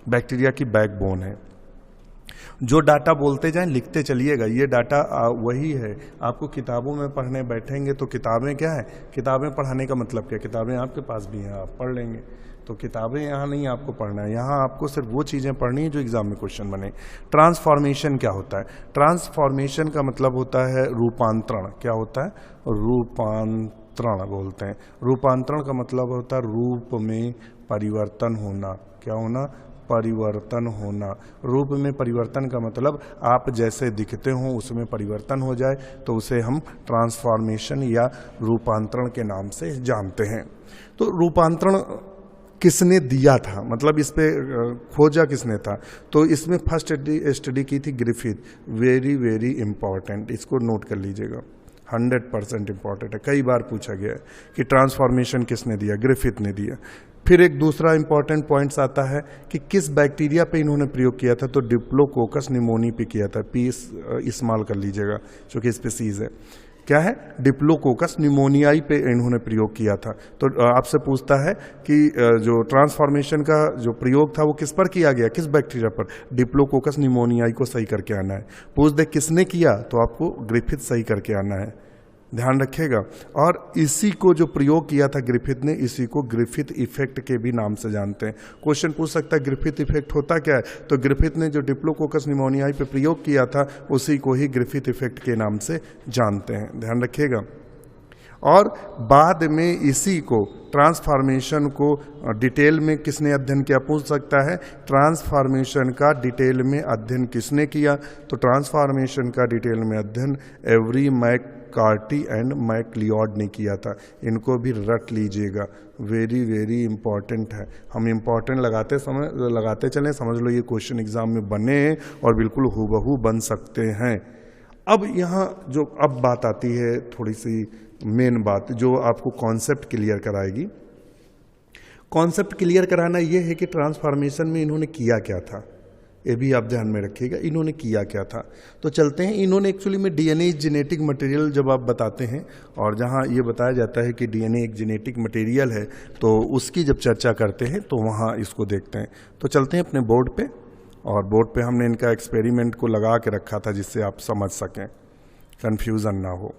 बैक्टीरिया की बैकबोन है। जो डाटा बोलते जाएं लिखते चलिएगा, ये डाटा वही है। आपको किताबों में पढ़ने बैठेंगे तो किताबें क्या है? किताबें पढ़ाने का मतलब क्या? किताबें आपके पास भी हैं, आप पढ़ लेंगे। तो किताबें यहाँ नहीं आपको पढ़ना है, यहाँ आपको सिर्फ वो चीज़ें पढ़नी है जो एग्जाम में क्वेश्चन बने। ट्रांसफॉर्मेशन क्या होता है? ट्रांसफॉर्मेशन का मतलब होता है रूपांतरण। क्या होता है? रूपांतरण बोलते हैं। रूपांतरण का मतलब होता है रूप में परिवर्तन होना। क्या होना? परिवर्तन होना। रूप में परिवर्तन का मतलब आप जैसे दिखते हो उसमें परिवर्तन हो जाए, तो उसे हम ट्रांसफॉर्मेशन या रूपांतरण के नाम से जानते हैं। तो रूपांतरण किसने दिया था, मतलब इस पे खोजा किसने था? तो इसमें फर्स्ट स्टडी की थी ग्रिफिथ। वेरी वेरी इंपॉर्टेंट, इसको नोट कर लीजिएगा, 100% इंपॉर्टेंट है। कई बार पूछा गया है कि ट्रांसफॉर्मेशन किसने दिया? ग्रिफिथ ने दिया। फिर एक दूसरा इंपॉर्टेंट पॉइंट्स आता है कि किस बैक्टीरिया पे इन्होंने प्रयोग किया था? तो डिप्लोकोकस निमोनी पे किया था। पी इस्तेमाल कर लीजिएगा क्योंकि स्पीसीज है। क्या है? डिप्लोकोकस निमोनियाई पे इन्होंने प्रयोग किया था। तो आपसे पूछता है कि जो ट्रांसफॉर्मेशन का जो प्रयोग था वो किस पर किया गया, किस बैक्टीरिया पर? डिप्लोकोकस निमोनियाई को सही करके आना है। पूछ दे किसने किया, तो आपको ग्रिफिथ सही करके आना है, ध्यान रखिएगा। और इसी को जो प्रयोग किया था ग्रिफिथ ने, इसी को ग्रिफिथ इफेक्ट के भी नाम से जानते हैं। क्वेश्चन पूछ सकता है ग्रिफिथ इफेक्ट होता क्या है? तो ग्रिफिथ ने जो डिप्लोकोकस निमोनियाई पे प्रयोग किया था उसी को ही ग्रिफिथ इफेक्ट के नाम से जानते हैं, ध्यान रखिएगा। और बाद में इसी को ट्रांसफॉर्मेशन को डिटेल में किसने अध्ययन किया? पूछ सकता है ट्रांसफॉर्मेशन का डिटेल में अध्ययन किसने किया? तो ट्रांसफॉर्मेशन का डिटेल में अध्ययन एवरी मैककार्टी एंड मैकलियोड ने किया था। इनको भी रट लीजिएगा, वेरी वेरी इंपॉर्टेंट है। हम इंपॉर्टेंट लगाते चलें, समझ लो ये क्वेश्चन एग्जाम में बने और बिल्कुल हूबहू बन सकते हैं। अब यहाँ जो अब बात आती है, थोड़ी सी मेन बात जो आपको कॉन्सेप्ट क्लियर कराएगी। कॉन्सेप्ट क्लियर कराना ये है कि ट्रांसफॉर्मेशन में इन्होंने किया क्या था, ये भी आप ध्यान में रखिएगा। इन्होंने किया क्या था? तो चलते हैं। इन्होंने एक्चुअली में डीएनए जेनेटिक मटेरियल जब आप बताते हैं और जहाँ ये बताया जाता है कि डीएनए एक जेनेटिक मटेरियल है, तो उसकी जब चर्चा करते हैं तो वहाँ इसको देखते हैं। तो चलते हैं अपने बोर्ड पे, और बोर्ड पे हमने इनका एक्सपेरिमेंट को लगा के रखा था जिससे आप समझ सकें, कन्फ्यूज़न ना हो।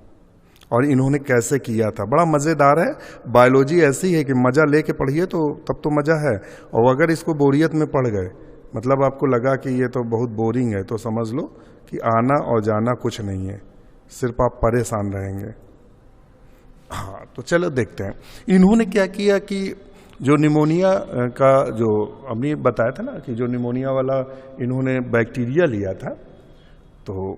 और इन्होंने कैसे किया था। बड़ा मज़ेदार है, बायोलॉजी ऐसी है कि मज़ा लेके पढ़िए तो तब तो मज़ा है, और अगर इसको बोरियत में पढ़ गए, मतलब आपको लगा कि ये तो बहुत बोरिंग है, तो समझ लो कि आना और जाना कुछ नहीं है, सिर्फ आप परेशान रहेंगे। हाँ, तो चलो देखते हैं इन्होंने क्या किया कि जो निमोनिया का जो अभी बताया था ना कि जो निमोनिया वाला इन्होंने बैक्टीरिया लिया था, तो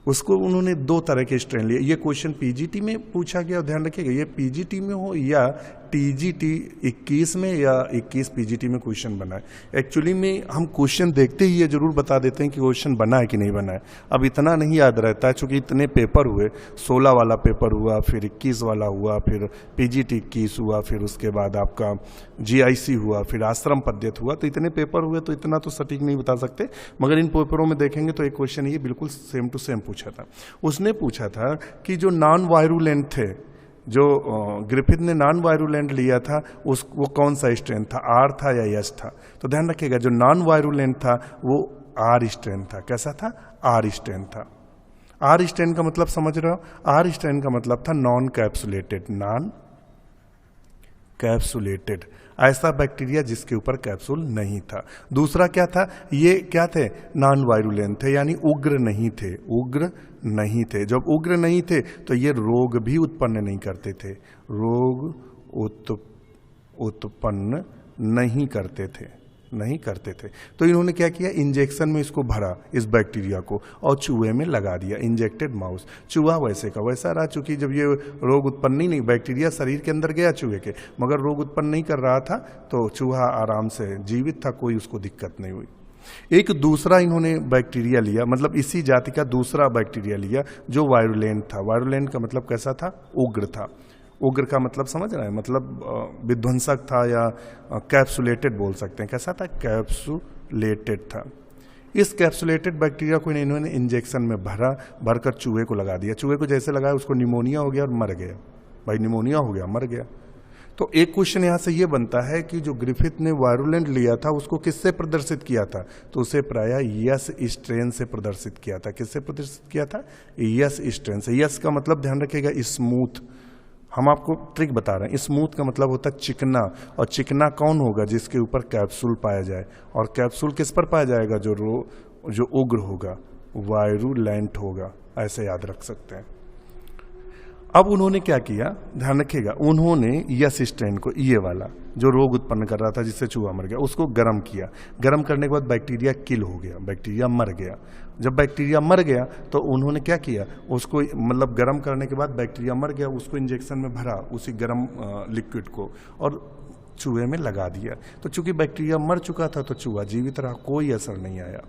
उसको उन्होंने 2 तरह के स्ट्रेन लिए। ये क्वेश्चन पीजीटी में पूछा गया, ध्यान रखिएगा, ये पीजीटी में हो या टीजीटी 21 में या 21 पीजीटी में क्वेश्चन बना है। एक्चुअली में हम क्वेश्चन देखते ही ये जरूर बता देते हैं कि क्वेश्चन बना है कि नहीं बना है। अब इतना नहीं याद रहता है, चूंकि इतने पेपर हुए, 16 वाला पेपर हुआ, फिर 21 वाला हुआ, फिर पीजीटी 21 हुआ, फिर उसके बाद आपका जीआईसी हुआ, फिर आश्रम पद्धति हुआ, तो इतने पेपर हुए तो इतना तो सटीक नहीं बता सकते। मगर इन पेपरों में देखेंगे तो एक क्वेश्चन ये बिल्कुल सेम टू सेम पूछा था। उसने पूछा था कि जो नॉन वायरुलेंट थे, जो ग्रिफिथ ने नॉन वायरुलेंट लिया था, वो कौन सा स्ट्रेन था, आर था या एस था। तो ध्यान रखिएगा, जो नॉन वायरुलेंट था वो आर स्ट्रेन था। कैसा था? आर स्ट्रेन था। आर स्ट्रेन का मतलब समझ रहे हो? आर स्ट्रेन का मतलब था नॉन कैप्सुलेटेड, नॉन कैप्सुलेटेड, ऐसा बैक्टीरिया जिसके ऊपर कैप्सूल नहीं था। दूसरा क्या था? ये क्या थे? नॉन वायरुलेंट थे, यानी उग्र नहीं थे, उग्र नहीं थे। जब उग्र नहीं थे तो ये रोग भी उत्पन्न नहीं करते थे, रोग उत्पन्न नहीं करते थे, नहीं करते थे। तो इन्होंने क्या किया, इंजेक्शन में इसको भरा, इस बैक्टीरिया को, और चूहे में लगा दिया, इंजेक्टेड माउस। चूहा वैसे का वैसा रहा, चूंकि जब ये रोग उत्पन्न ही नहीं, बैक्टीरिया शरीर के अंदर गया चूहे के, मगर रोग उत्पन्न नहीं कर रहा था, तो चूहा आराम से जीवित था, कोई उसको दिक्कत नहीं हुई। एक दूसरा इन्होंने बैक्टीरिया लिया, मतलब इसी जाति का दूसरा बैक्टीरिया लिया जो वायरुलेंट था। वायरुलेंट का मतलब कैसा था? उग्र था। उग्र का मतलब समझ रहे हैं, मतलब विध्वंसक था, या कैप्सुलेटेड बोल सकते हैं। कैसा था? कैप्सुलेटेड था। इस कैप्सुलेटेड बैक्टीरिया को इन्होंने इंजेक्शन में भरकर चूहे को लगा दिया। चूहे को जैसे लगाया उसको निमोनिया हो गया और मर गया। भाई निमोनिया हो गया, मर गया। तो एक क्वेश्चन यहां से ये बनता है कि जो ग्रिफिथ ने वायरुलेंट लिया था उसको किससे प्रदर्शित किया था? तो उसे प्रायः यस स्ट्रेन से प्रदर्शित किया था। किससे प्रदर्शित किया था? यस स्ट्रेन से। यस का मतलब ध्यान रखिएगा स्मूथ, हम आपको ट्रिक बता रहे हैं। स्मूथ का मतलब होता है चिकना, और चिकना कौन होगा? जिसके ऊपर कैप्सूल पाया जाए। और कैप्सूल किस पर पाया जाएगा? जो उग्र होगा, वायरुलेंट होगा, ऐसे याद रख सकते हैं। अब उन्होंने क्या किया, ध्यान रखिएगा, उन्होंने यस स्ट्रेन को, ये वाला जो रोग उत्पन्न कर रहा था जिससे चूहा मर गया, उसको गर्म किया। गर्म करने के बाद बैक्टीरिया किल हो गया, बैक्टीरिया मर गया। जब बैक्टीरिया मर गया तो उन्होंने क्या किया, उसको मतलब गर्म करने के बाद बैक्टीरिया मर गया, उसको इंजेक्शन में भरा, उसी गर्म लिक्विड को, और चूहे में लगा दिया। तो चूंकि बैक्टीरिया मर चुका था तो चूहा जीवित रहा, कोई असर नहीं आया।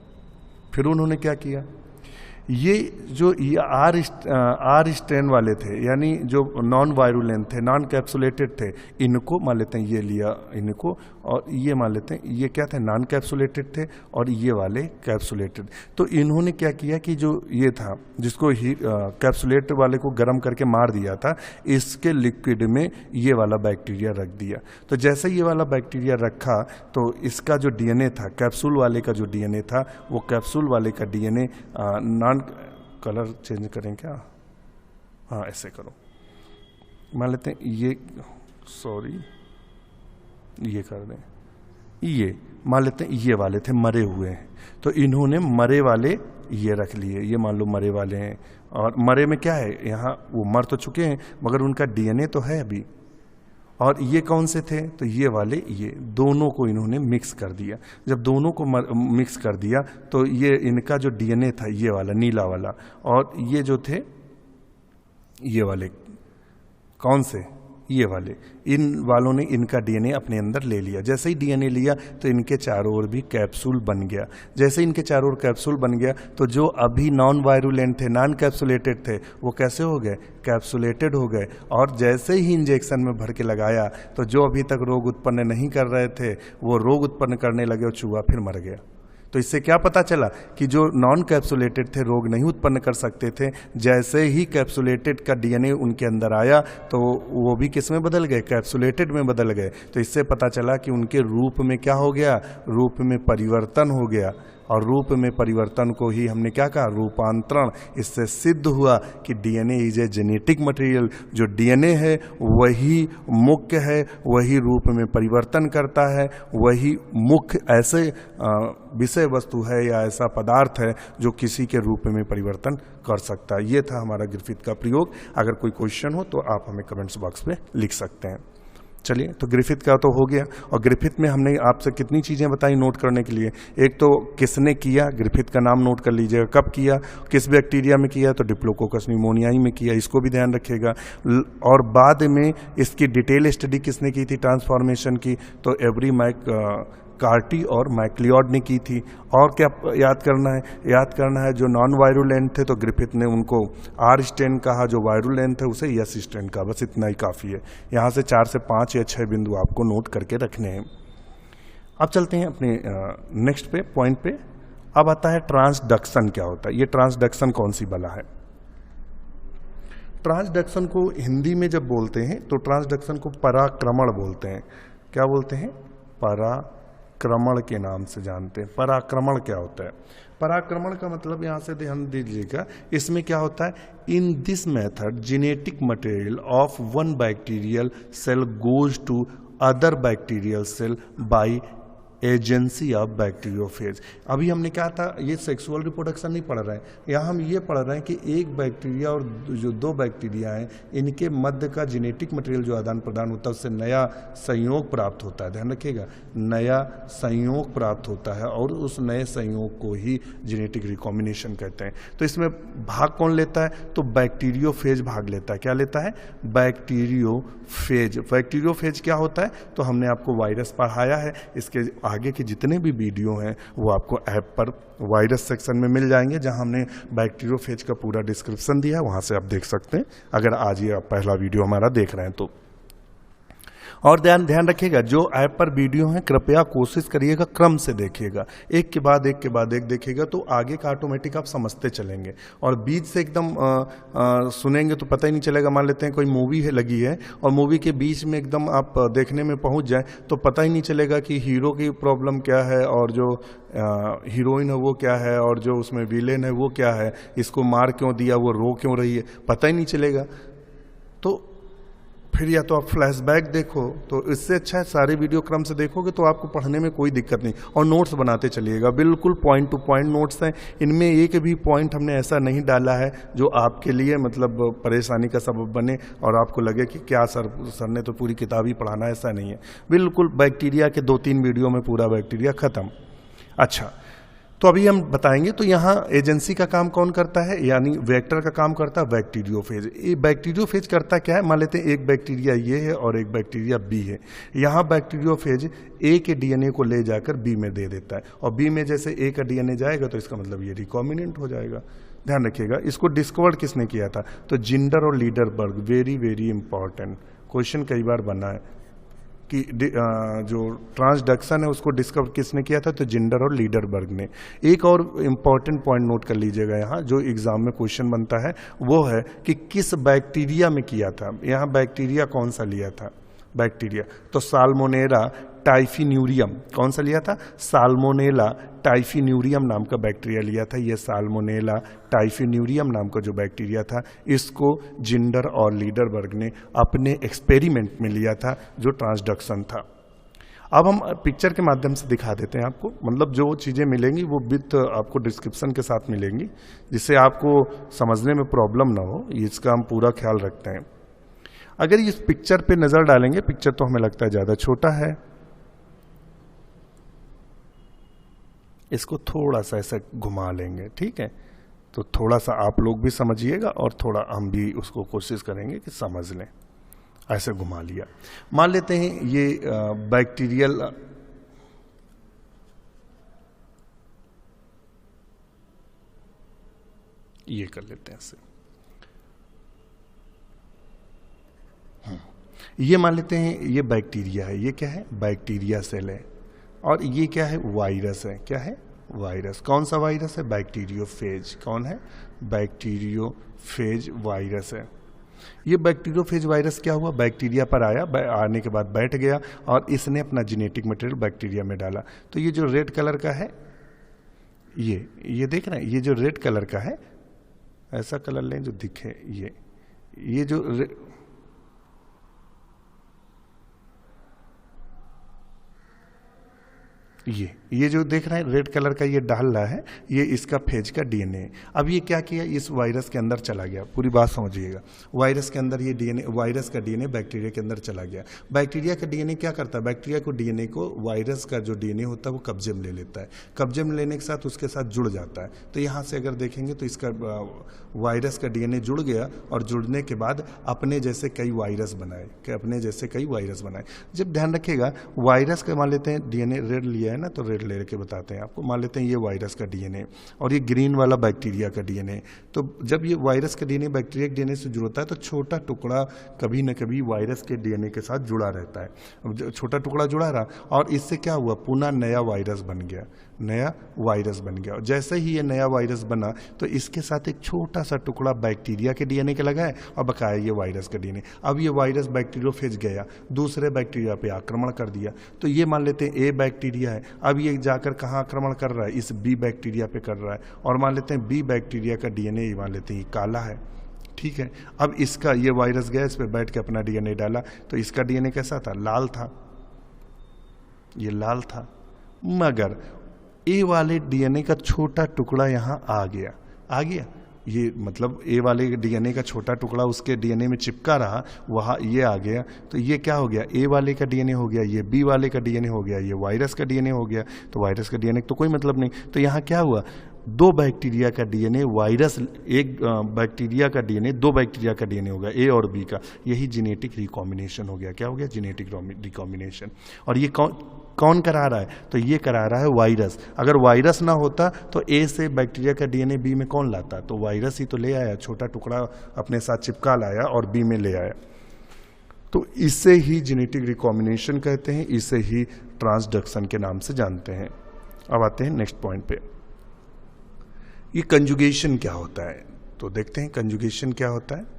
फिर उन्होंने क्या किया, ये जो आर स्ट्रेन वाले थे, यानी जो नॉन वायरुलेंट थे, नॉन कैप्सुलेटेड थे, इनको मान लेते हैं, ये लिया इनको, और ये मान लेते हैं ये क्या थे, नॉन कैप्सुलेटेड थे, और ये वाले कैप्सुलेटेड। तो इन्होंने क्या किया कि जो ये था जिसको कैप्सुलेटेड वाले को गर्म करके मार दिया था, इसके लिक्विड में ये वाला बैक्टीरिया रख दिया। तो जैसे ये वाला बैक्टीरिया रखा तो इसका जो डीएनए था, कैप्सूल वाले का जो डीएनए था, वो कैप्सूल वाले का डीएनए नॉन कलर चेंज करें क्या, हाँ ऐसे करो, मान लेते हैं ये, सॉरी ये कर दें, ये मान लेते हैं ये वाले थे, मरे हुए हैं, तो इन्होंने मरे वाले ये रख लिए, ये मान लो मरे वाले हैं। और मरे में क्या है, यहाँ वो मर तो चुके हैं मगर उनका डीएनए तो है अभी। और ये कौन से थे, तो ये वाले, ये दोनों को इन्होंने मिक्स कर दिया। जब दोनों को मिक्स कर दिया तो ये इनका जो डीएनए था, ये वाला नीला वाला, और ये जो थे ये वाले, कौन से, ये वाले, इन वालों ने इनका डीएनए अपने अंदर ले लिया। जैसे ही डीएनए लिया तो इनके चारों ओर भी कैप्सूल बन गया। जैसे इनके चारों ओर कैप्सूल बन गया तो जो अभी नॉन वायरुलेंट थे, नॉन कैप्सुलेटेड थे, वो कैसे हो गए, कैप्सुलेटेड हो गए। और जैसे ही इंजेक्शन में भर के लगाया तो जो अभी तक रोग उत्पन्न नहीं कर रहे थे वो रोग उत्पन्न करने लगे और चूहा फिर मर गया। तो इससे क्या पता चला कि जो नॉन कैप्सुलेटेड थे रोग नहीं उत्पन्न कर सकते थे, जैसे ही कैप्सुलेटेड का डीएनए उनके अंदर आया तो वो भी किस में बदल गए, कैप्सुलेटेड में बदल गए। तो इससे पता चला कि उनके रूप में क्या हो गया, रूप में परिवर्तन हो गया। और रूप में परिवर्तन को ही हमने क्या कहा, रूपांतरण। इससे सिद्ध हुआ कि DNA is a genetic material. जो डीएनए है वही मुख्य है, वही रूप में परिवर्तन करता है, वही मुख्य ऐसे विषय वस्तु है या ऐसा पदार्थ है जो किसी के रूप में परिवर्तन कर सकता है। ये था हमारा ग्रिफिथ का प्रयोग। अगर कोई क्वेश्चन हो तो आप हमें कमेंट्स बॉक्स में लिख सकते हैं। चलिए, तो ग्रिफिथ का तो हो गया। और ग्रिफिथ में हमने आपसे कितनी चीज़ें बताई नोट करने के लिए। एक तो किसने किया, ग्रिफिथ का नाम नोट कर लीजिएगा, कब किया, किस बैक्टीरिया में किया, तो डिप्लोकोकस निमोनियाई में किया, इसको भी ध्यान रखिएगा। और बाद में इसकी डिटेल स्टडी किसने की थी ट्रांसफॉर्मेशन की, तो एवरी कार्टी और मैक्लियोड ने की थी। और क्या याद करना है, याद करना है जो नॉन वायरुलेंट थे तो ग्रिफिथ ने उनको आर स्ट्रेन कहा, जो वायरुलेंट है उसे यस स्ट्रेन कहा। बस इतना ही काफ़ी है। यहाँ से 4 से 5 या 6 बिंदु आपको नोट करके रखने हैं। अब चलते हैं अपने नेक्स्ट पे पॉइंट पे। अब आता है ट्रांसडक्शन क्या होता है। ये ट्रांसडक्शन कौन सी बला है। ट्रांसडक्शन को हिंदी में जब बोलते हैं तो ट्रांसडक्शन को पराक्रमण बोलते हैं। क्या बोलते हैं, पराक्रमण के नाम से जानते हैं। पराक्रमण क्या होता है, पराक्रमण का मतलब यहां से ध्यान दीजिएगा, इसमें क्या होता है, in this method genetic material of one bacterial cell goes to other bacterial cell by agency of bacteriophage. अभी हमने क्या था, ये सेक्सुअल रिप्रोडक्शन नहीं पढ़ रहे हैं, यहाँ हम ये पढ़ रहे हैं कि एक बैक्टीरिया और जो 2 बैक्टीरिया हैं इनके मध्य का जेनेटिक मटेरियल जो आदान प्रदान होता है उससे नया संयोग प्राप्त होता है। ध्यान रखिएगा, नया संयोग प्राप्त होता है और उस नए संयोग को ही जेनेटिक रिकॉम्बिनेशन कहते हैं। तो इसमें भाग कौन लेता है, तो बैक्टीरियोफेज भाग लेता है। क्या लेता है, बैक्टीरियोफेज। बैक्टीरियोफेज क्या होता है, तो हमने आपको वायरस पढ़ाया है। इसके आगे के जितने भी वीडियो हैं वो आपको ऐप पर वायरस सेक्शन में मिल जाएंगे, जहां हमने बैक्टीरियोफेज का पूरा डिस्क्रिप्शन दिया है, वहां से आप देख सकते हैं, अगर आज ये आप पहला वीडियो हमारा देख रहे हैं तो। और ध्यान रखिएगा, जो ऐप पर वीडियो हैं कृपया कोशिश करिएगा क्रम से देखिएगा, एक के बाद एक देखिएगा तो आगे का ऑटोमेटिक आप समझते चलेंगे। और बीच से एकदम सुनेंगे तो पता ही नहीं चलेगा। मान लेते हैं कोई मूवी है लगी है और मूवी के बीच में एकदम आप देखने में पहुंच जाए तो पता ही नहीं चलेगा कि हीरो की प्रॉब्लम क्या है और जो हीरोइन है वो क्या है और जो उसमें विलेन है वो क्या है, इसको मार क्यों दिया, वो रो क्यों रही है, पता ही नहीं चलेगा। तो फिर या तो आप फ्लैशबैक देखो, तो इससे अच्छा है सारे वीडियो क्रम से देखोगे तो आपको पढ़ने में कोई दिक्कत नहीं। और नोट्स बनाते चलिएगा, बिल्कुल पॉइंट टू पॉइंट नोट्स हैं। इनमें एक भी पॉइंट हमने ऐसा नहीं डाला है जो आपके लिए मतलब परेशानी का सबब बने और आपको लगे कि क्या सर ने तो पूरी किताब ही पढ़ाना, ऐसा नहीं है। बिल्कुल बैक्टीरिया के 2-3 वीडियो में पूरा बैक्टीरिया खत्म। अच्छा, तो अभी हम बताएंगे। तो यहाँ एजेंसी का काम कौन करता है, यानी वेक्टर का काम करता है बैक्टीरियोफेज। ये बैक्टीरियोफेज करता क्या है, मान लेते हैं एक बैक्टीरिया ये है और एक बैक्टीरिया बी है। यहाँ बैक्टीरियोफेज ए के डीएनए को ले जाकर बी में दे देता है और बी में जैसे ए का डीएनए जाएगा तो इसका मतलब ये रिकॉम्बिनेंट हो जाएगा। ध्यान रखिएगा, इसको डिस्कवर किसने किया था, तो जिंडर और Lederberg. Very very important question कई बार बना है कि जो ट्रांसडक्शन है उसको डिस्कवर किसने किया था, तो जिंडर और लीडरबर्ग ने। एक और इम्पॉर्टेंट पॉइंट नोट कर लीजिएगा यहाँ, जो एग्जाम में क्वेश्चन बनता है वो है कि किस बैक्टीरिया में किया था। यहाँ बैक्टीरिया कौन सा लिया था, बैक्टीरिया तो साल्मोनेला टाइफिन्यूरियम। कौन सा लिया था, साल्मोनेला टाइफिन्यूरियम नाम का बैक्टीरिया लिया था। ये साल्मोनेला टाइफिन्यूरियम नाम का जो बैक्टीरिया था, इसको जिंडर और लीडरबर्ग ने अपने एक्सपेरिमेंट में लिया था, जो ट्रांसडक्शन था। अब हम पिक्चर के माध्यम से दिखा देते हैं आपको, मतलब जो चीज़ें मिलेंगी वो विद आपको डिस्क्रिप्शन के साथ मिलेंगी, जिससे आपको समझने में प्रॉब्लम ना हो, इसका हम पूरा ख्याल रखते हैं। अगर इस पिक्चर पे नज़र डालेंगे, पिक्चर तो हमें लगता है ज़्यादा छोटा है, इसको थोड़ा सा ऐसा घुमा लेंगे, ठीक है। तो थोड़ा सा आप लोग भी समझिएगा और थोड़ा हम भी उसको कोशिश करेंगे कि समझ लें। ऐसे घुमा लिया, मान लेते हैं ये बैक्टीरियल ये कर लेते हैं ऐसे, ये मान लेते हैं ये बैक्टीरिया है, ये क्या है, बैक्टीरिया सेल है, और ये क्या है, वायरस है। क्या है, वायरस। कौन सा वायरस है, बैक्टीरियोफेज। कौन है, बैक्टीरियोफेज वायरस है। ये बैक्टीरियोफेज वायरस क्या हुआ, बैक्टीरिया पर आया, आने के बाद बैठ गया और इसने अपना जेनेटिक मटेरियल बैक्टीरिया में डाला। तो ये जो रेड कलर का है ये देख रहे हैं, ये जो रेड कलर का है, ऐसा कलर लें जो दिखे, ये जो ये जो देख रहे हैं रेड कलर का ये डाल रहा है, ये इसका फेज का डीएनए। अब ये क्या किया, इस वायरस के अंदर चला गया, पूरी बात समझिएगा। वायरस के अंदर ये डीएनए, वायरस का डीएनए बैक्टीरिया के अंदर चला गया। बैक्टीरिया का डीएनए क्या करता है, बैक्टीरिया को डीएनए को वायरस का जो डीएनए होता है वो कब्जे में ले लेता है। कब्जे में लेने के साथ उसके साथ जुड़ जाता है। तो यहाँ से अगर देखेंगे तो इसका वायरस का डीएनए जुड़ गया और जुड़ने के बाद अपने जैसे कई वायरस बनाए, जब ध्यान रखिएगा वायरस का मान लेते हैं डीएनए रेड लिया है ना, तो रेड लेके बताते हैं आपको। मान लेते हैं ये वायरस का डीएनए और ये ग्रीन वाला बैक्टीरिया का डीएनए। तो जब ये वायरस का डीएनए बैक्टीरिया के डीएनए से जुड़ता है तो छोटा टुकड़ा कभी न कभी वायरस के डीएनए के साथ जुड़ा रहता है। छोटा टुकड़ा जुड़ा रहा और इससे क्या हुआ, पुनः नया वायरस बन गया। और जैसे ही ये नया वायरस बना तो इसके साथ एक छोटा सा टुकड़ा बैक्टीरिया के डीएनए के लगा है और बकाया ये वायरस का डीएनए। अब ये वायरस बैक्टीरियोफेज गया, दूसरे बैक्टीरिया पे आक्रमण कर दिया। तो ये मान लेते हैं ए बैक्टीरिया है, अब ये जाकर कहाँ आक्रमण कर रहा है, इस बी बैक्टीरिया पे कर रहा है। और मान लेते हैं बी बैक्टीरिया का डीएनए मान लेते हैं काला है, ठीक है। अब इसका ये वायरस गया, इस पे बैठ के अपना डीएनए डाला, तो इसका डीएनए कैसा था, लाल था, ये लाल था। मगर ए वाले डीएनए का छोटा टुकड़ा यहां आ गया। ये मतलब ए वाले डीएनए का छोटा टुकड़ा उसके डीएनए में चिपका रहा, वहां ये आ गया। तो ये क्या हो गया, ए वाले का डीएनए हो गया, ये बी वाले का डीएनए हो गया, ये वायरस का डीएनए हो गया। तो वायरस का डीएनए तो कोई मतलब नहीं। तो यहाँ क्या हुआ, दो बैक्टीरिया का डीएनए वायरस, एक बैक्टीरिया का डीएनए दो बैक्टीरिया का डीएनए हो गया, ए और बी का। यही जेनेटिक रिकॉम्बिनेशन हो गया। क्या हो गया, जेनेटिक रिकॉम्बिनेशन। और ये कौन करा रहा है, तो ये करा रहा है वायरस। अगर वायरस ना होता तो ए से बैक्टीरिया का डीएनए बी में कौन लाता, तो वायरस ही तो ले आया, छोटा टुकड़ा अपने साथ चिपका लाया और बी में ले आया। तो इसे ही जेनेटिक रिकॉम्बिनेशन कहते हैं, इसे ही ट्रांसडक्शन के नाम से जानते हैं। अब आते हैं नेक्स्ट पॉइंट पे, ये कंजुगेशन क्या होता है। तो देखते हैं कंजुगेशन क्या होता है।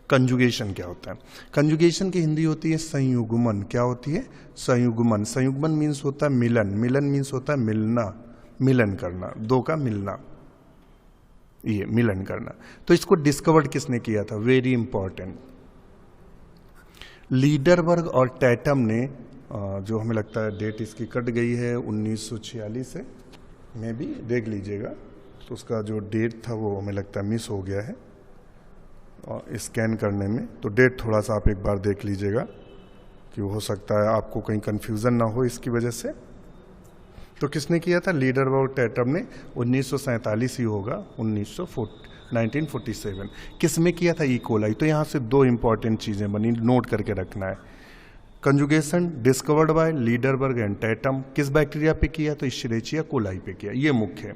कंजुगेशन क्या होता है, कंजुगेशन की हिंदी होती है संयुग्मन। क्या होती है, संयुग्मन। संयुग्मन मीन्स होता है मिलन, मिलन मीन्स होता है मिलना, मिलन करना, दो का मिलना, ये मिलन करना। तो इसको डिस्कवर्ड किसने किया था, वेरी इंपॉर्टेंट, लीडरबर्ग और टैटम ने, जो हमें लगता है डेट इसकी कट गई है 1946 से, में भी देख लीजिएगा। तो उसका जो डेट था वो हमें लगता है मिस हो गया है और स्कैन करने में। तो डेट थोड़ा सा आप एक बार देख लीजिएगा कि हो सकता है आपको कहीं कंफ्यूजन ना हो इसकी वजह से। तो किसने किया था, लीडरबर्ग और टैटम ने। 1947 ही होगा, 1947। किसमें किया था, ई कोलाई। तो यहाँ से दो इंपॉर्टेंट चीजें बनी, नोट करके रखना है। Conjugation discovered by Lederberg and Tatum, किस बैक्टीरिया पे किया, तो इश्चेरिचिया कोलाई पे किया, ये मुख्य है।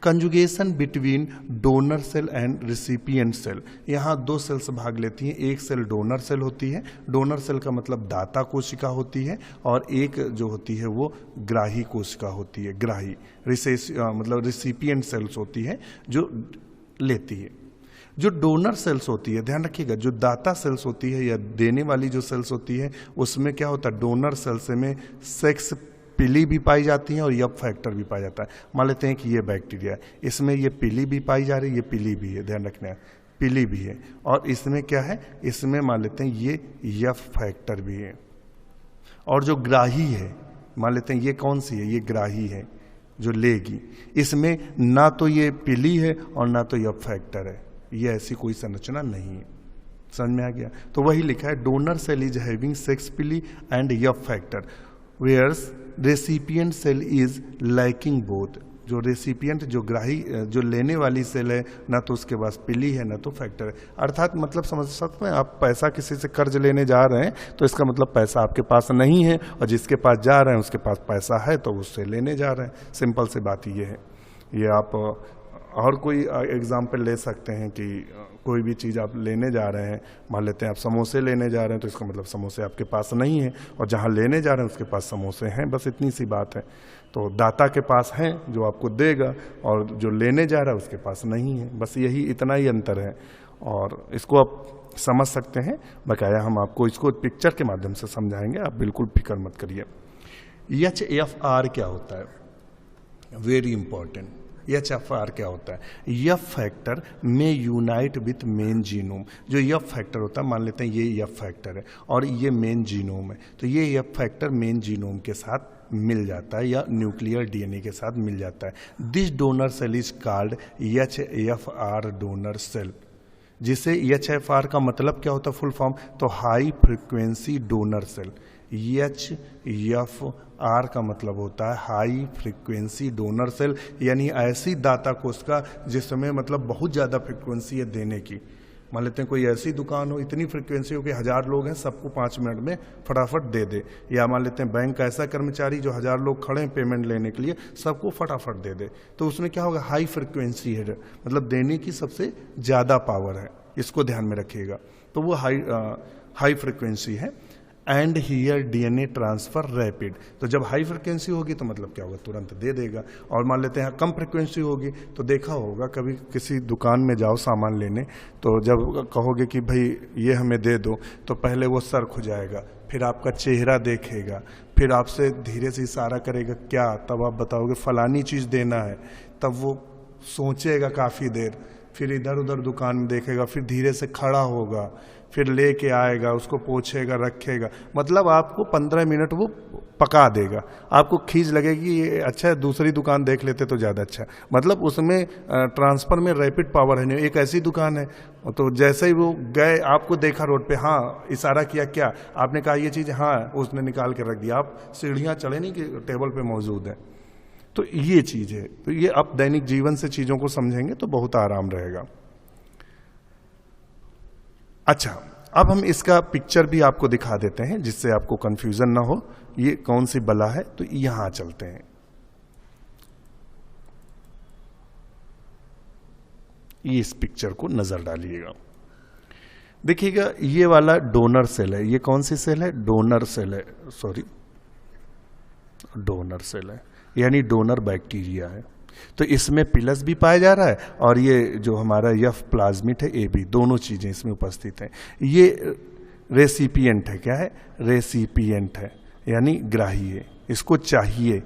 Conjugation between donor cell and recipient cell, यहाँ दो सेल्स भाग लेती हैं। एक सेल डोनर सेल होती है, डोनर सेल का मतलब दाता कोशिका होती है, और एक जो होती है वो ग्राही कोशिका होती है, ग्राही मतलब रिसिपिएंट सेल्स होती है जो लेती है। जो डोनर सेल्स होती है, ध्यान रखिएगा, जो दाता सेल्स होती है या देने वाली जो सेल्स होती है, उसमें क्या होता है, डोनर सेल्स में सेक्स पिली भी पाई जाती है और यप फैक्टर भी पाया जाता है। मान लेते हैं कि ये बैक्टीरिया है, इसमें ये पिली भी पाई जा रही है, ये पिली भी है, ध्यान रखना है, पिली भी है। और इसमें क्या है, इसमें मान लेते हैं ये यप फैक्टर भी है। और जो ग्राही है, मान लेते हैं ये कौन सी है, ये ग्राही है जो लेगी, इसमें ना तो ये पिली है और ना तो यप फैक्टर है, ये ऐसी कोई संरचना नहीं है। समझ में आ गया। तो वही लिखा है, donor cell is having sex pili and F factor, whereas recipient cell is lacking both. जो रेसिपिएंट, जो ग्राही, जो लेने वाली सेल है, ना तो उसके पास पिली है ना तो फैक्टर है। अर्थात मतलब समझ सकते हैं आप, पैसा किसी से कर्ज लेने जा रहे हैं तो इसका मतलब पैसा आपके पास नहीं है, और जिसके पास जा रहे हैं उसके पास पैसा है तो उससे लेने जा रहे हैं। सिंपल सी बात ये है। ये आप और कोई एग्जाम्पल ले सकते हैं कि कोई भी चीज़ आप लेने जा रहे हैं, मान लेते हैं आप समोसे लेने जा रहे हैं, तो इसका मतलब समोसे आपके पास नहीं है, और जहाँ लेने जा रहे हैं उसके पास समोसे हैं, बस इतनी सी बात है। तो दाता के पास हैं जो आपको देगा, और जो लेने जा रहा है उसके पास नहीं है, बस यही इतना ही अंतर है। और इसको आप समझ सकते हैं, बकाया हम आपको इसको पिक्चर के माध्यम से समझाएंगे, आप बिल्कुल फिक्र मत करिए। HFR क्या होता है, वेरी इंपॉर्टेंट। HFR क्या होता है, एफ फैक्टर में यूनाइट विथ मेन जीनोम। जो एफ फैक्टर होता है, मान लेते हैं ये एफ फैक्टर है और ये मेन जीनोम है, तो ये एफ फैक्टर मेन जीनोम के साथ मिल जाता है या न्यूक्लियर DNA के साथ मिल जाता है। This donor cell is called HFR donor cell. जिसे HFR का मतलब क्या होता है फुल फॉर्म, तो high frequency donor cell. HFR का मतलब होता है हाई फ्रिक्वेंसी डोनर सेल, यानी ऐसी दाता कोशिका जिसमें मतलब बहुत ज़्यादा फ्रिक्वेंसी है देने की। मान लेते हैं कोई ऐसी दुकान हो, इतनी फ्रिक्वेंसी हो कि 1000 लोग हैं, सबको 5 मिनट में फटाफट दे दे। या मान लेते हैं बैंक का ऐसा कर्मचारी जो 1000 लोग खड़े हैं पेमेंट लेने के लिए, सबको फटाफट दे दे। तो उसमें क्या होगा, हाई फ्रिक्वेंसी है, मतलब देने की सबसे ज़्यादा पावर है, इसको ध्यान में रखिएगा। तो वो हाई फ्रिक्वेंसी है। And here DNA transfer rapid. तो जब हाई फ्रिक्वेंसी होगी तो मतलब क्या होगा, तुरंत दे देगा। और मान लेते हैं कम फ्रिक्वेंसी होगी, तो देखा होगा कभी किसी दुकान में जाओ सामान लेने, तो जब कहोगे कि भाई ये हमें दे दो, तो पहले वो सर खुजाएगा, फिर आपका चेहरा देखेगा, फिर आपसे धीरे से इशारा करेगा क्या, तब आप बताओगे फलानी चीज़ देना है, तब वो सोचेगा काफ़ी देर, फिर इधर उधर दुकान में देखेगा, फिर धीरे से खड़ा होगा, फिर लेके आएगा, उसको पोछेगा, रखेगा, मतलब आपको 15 मिनट वो पका देगा। आपको खींच लगेगी ये अच्छा है, दूसरी दुकान देख लेते तो ज़्यादा अच्छा है। मतलब उसमें ट्रांसफ़र में रैपिड पावर है नहीं। एक ऐसी दुकान है, तो जैसे ही वो गए, आपको देखा रोड पे, हाँ इशारा किया, क्या आपने कहा ये चीज़, हाँ उसने निकाल के रख दिया, आप सीढ़ियाँ चढ़े नहीं कि टेबल पे मौजूद है। तो ये चीज़ है। तो ये आप दैनिक जीवन से चीज़ों को समझेंगे तो बहुत आराम रहेगा। अच्छा, अब हम इसका पिक्चर भी आपको दिखा देते हैं जिससे आपको कंफ्यूजन ना हो। ये कौन सी बला है, तो यहां चलते हैं। ये इस पिक्चर को नजर डालिएगा, देखिएगा ये वाला डोनर सेल है। ये कौन सी सेल है, डोनर सेल है, सॉरी डोनर सेल है, यानी डोनर बैक्टीरिया है। तो इसमें पिलस भी पाया जा रहा है और ये जो हमारा यफ प्लाज्मिड है, AB, दोनों चीजें इसमें उपस्थित हैं। ये रेसिपिएंट है, क्या है, रेसिपिएंट है, यानी ग्राही है, इसको चाहिए।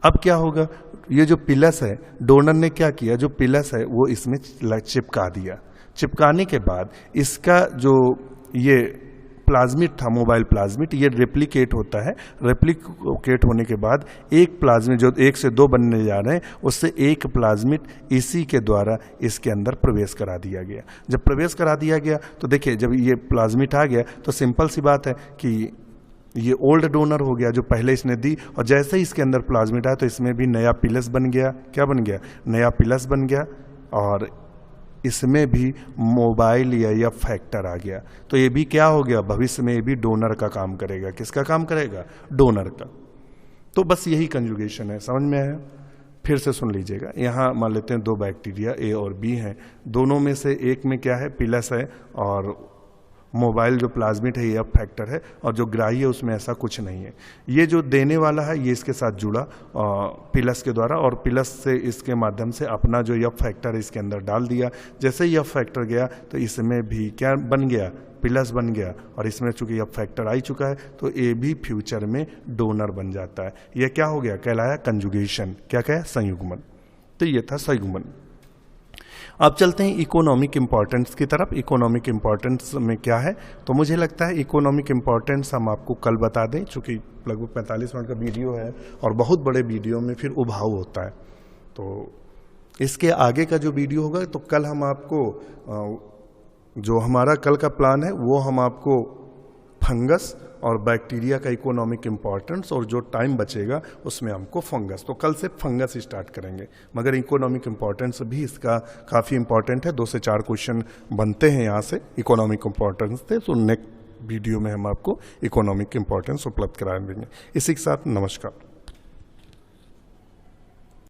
अब क्या होगा, ये जो पिलस है, डोनर ने क्या किया, जो पिलस है वो इसमें चिपका दिया। चिपकाने के बाद इसका जो ये प्लाज्मिड था, मोबाइल प्लाज्मिड, ये रेप्लिकेट होता है। रेप्लिकेट होने के बाद एक प्लाज्मिड जो 1 से 2 बनने जा रहे हैं, उससे एक प्लाज्मिड इसी के द्वारा इसके अंदर प्रवेश करा दिया गया। जब प्रवेश करा दिया गया तो देखिए, जब ये प्लाज्मिड आ गया तो सिंपल सी बात है कि ये ओल्ड डोनर हो गया जो पहले इसने दी, और जैसे ही इसके अंदर प्लाज्मिड आया तो इसमें भी नया पिलस बन गया। क्या बन गया, नया पिलस बन गया, और इसमें भी मोबाइल या फैक्टर आ गया। तो ये भी क्या हो गया, भविष्य में ये भी डोनर का काम करेगा। किसका काम करेगा, डोनर का। तो बस यही कंजुगेशन है, समझ में आया। फिर से सुन लीजिएगा, यहाँ मान लेते हैं 2 बैक्टीरिया A और B हैं, दोनों में से एक में क्या है, पिलस है, और मोबाइल जो प्लाज्मिड है ये अब फैक्टर है, और जो ग्राही है उसमें ऐसा कुछ नहीं है। ये जो देने वाला है ये इसके साथ जुड़ा पिलस के द्वारा, और पिलस से इसके माध्यम से अपना जो यफ फैक्टर है इसके अंदर डाल दिया। जैसे ही यफ फैक्टर गया तो इसमें भी क्या बन गया, पिलस बन गया, और इसमें चूंकि यफ फैक्टर आ चुका है तो ये भी फ्यूचर में डोनर बन जाता है। यह क्या हो गया, कहलाया कंजुगेशन। क्या कहा, संयुग्मन। तो ये था संयुग्मन। अब चलते हैं इकोनॉमिक इंपॉर्टेंस की तरफ। इकोनॉमिक इंपॉर्टेंस में क्या है, तो मुझे लगता है इकोनॉमिक इंपॉर्टेंस हम आपको कल बता दें, चूँकि लगभग 45 मिनट का वीडियो है और बहुत बड़े वीडियो में फिर उभाव होता है। तो इसके आगे का जो वीडियो होगा तो कल हम आपको जो हमारा कल का प्लान है वो हम आपको फंगस और बैक्टीरिया का इकोनॉमिक इंपॉर्टेंस, और जो टाइम बचेगा उसमें हमको फंगस, तो कल से फंगस स्टार्ट करेंगे। मगर इकोनॉमिक इंपॉर्टेंस भी इसका काफ़ी इंपॉर्टेंट है, 2 से 4 क्वेश्चन बनते हैं यहाँ से इकोनॉमिक इंपॉर्टेंस से। तो नेक्स्ट वीडियो में हम आपको इकोनॉमिक इंपॉर्टेंस उपलब्ध करा देंगे। इसी के साथ नमस्कार।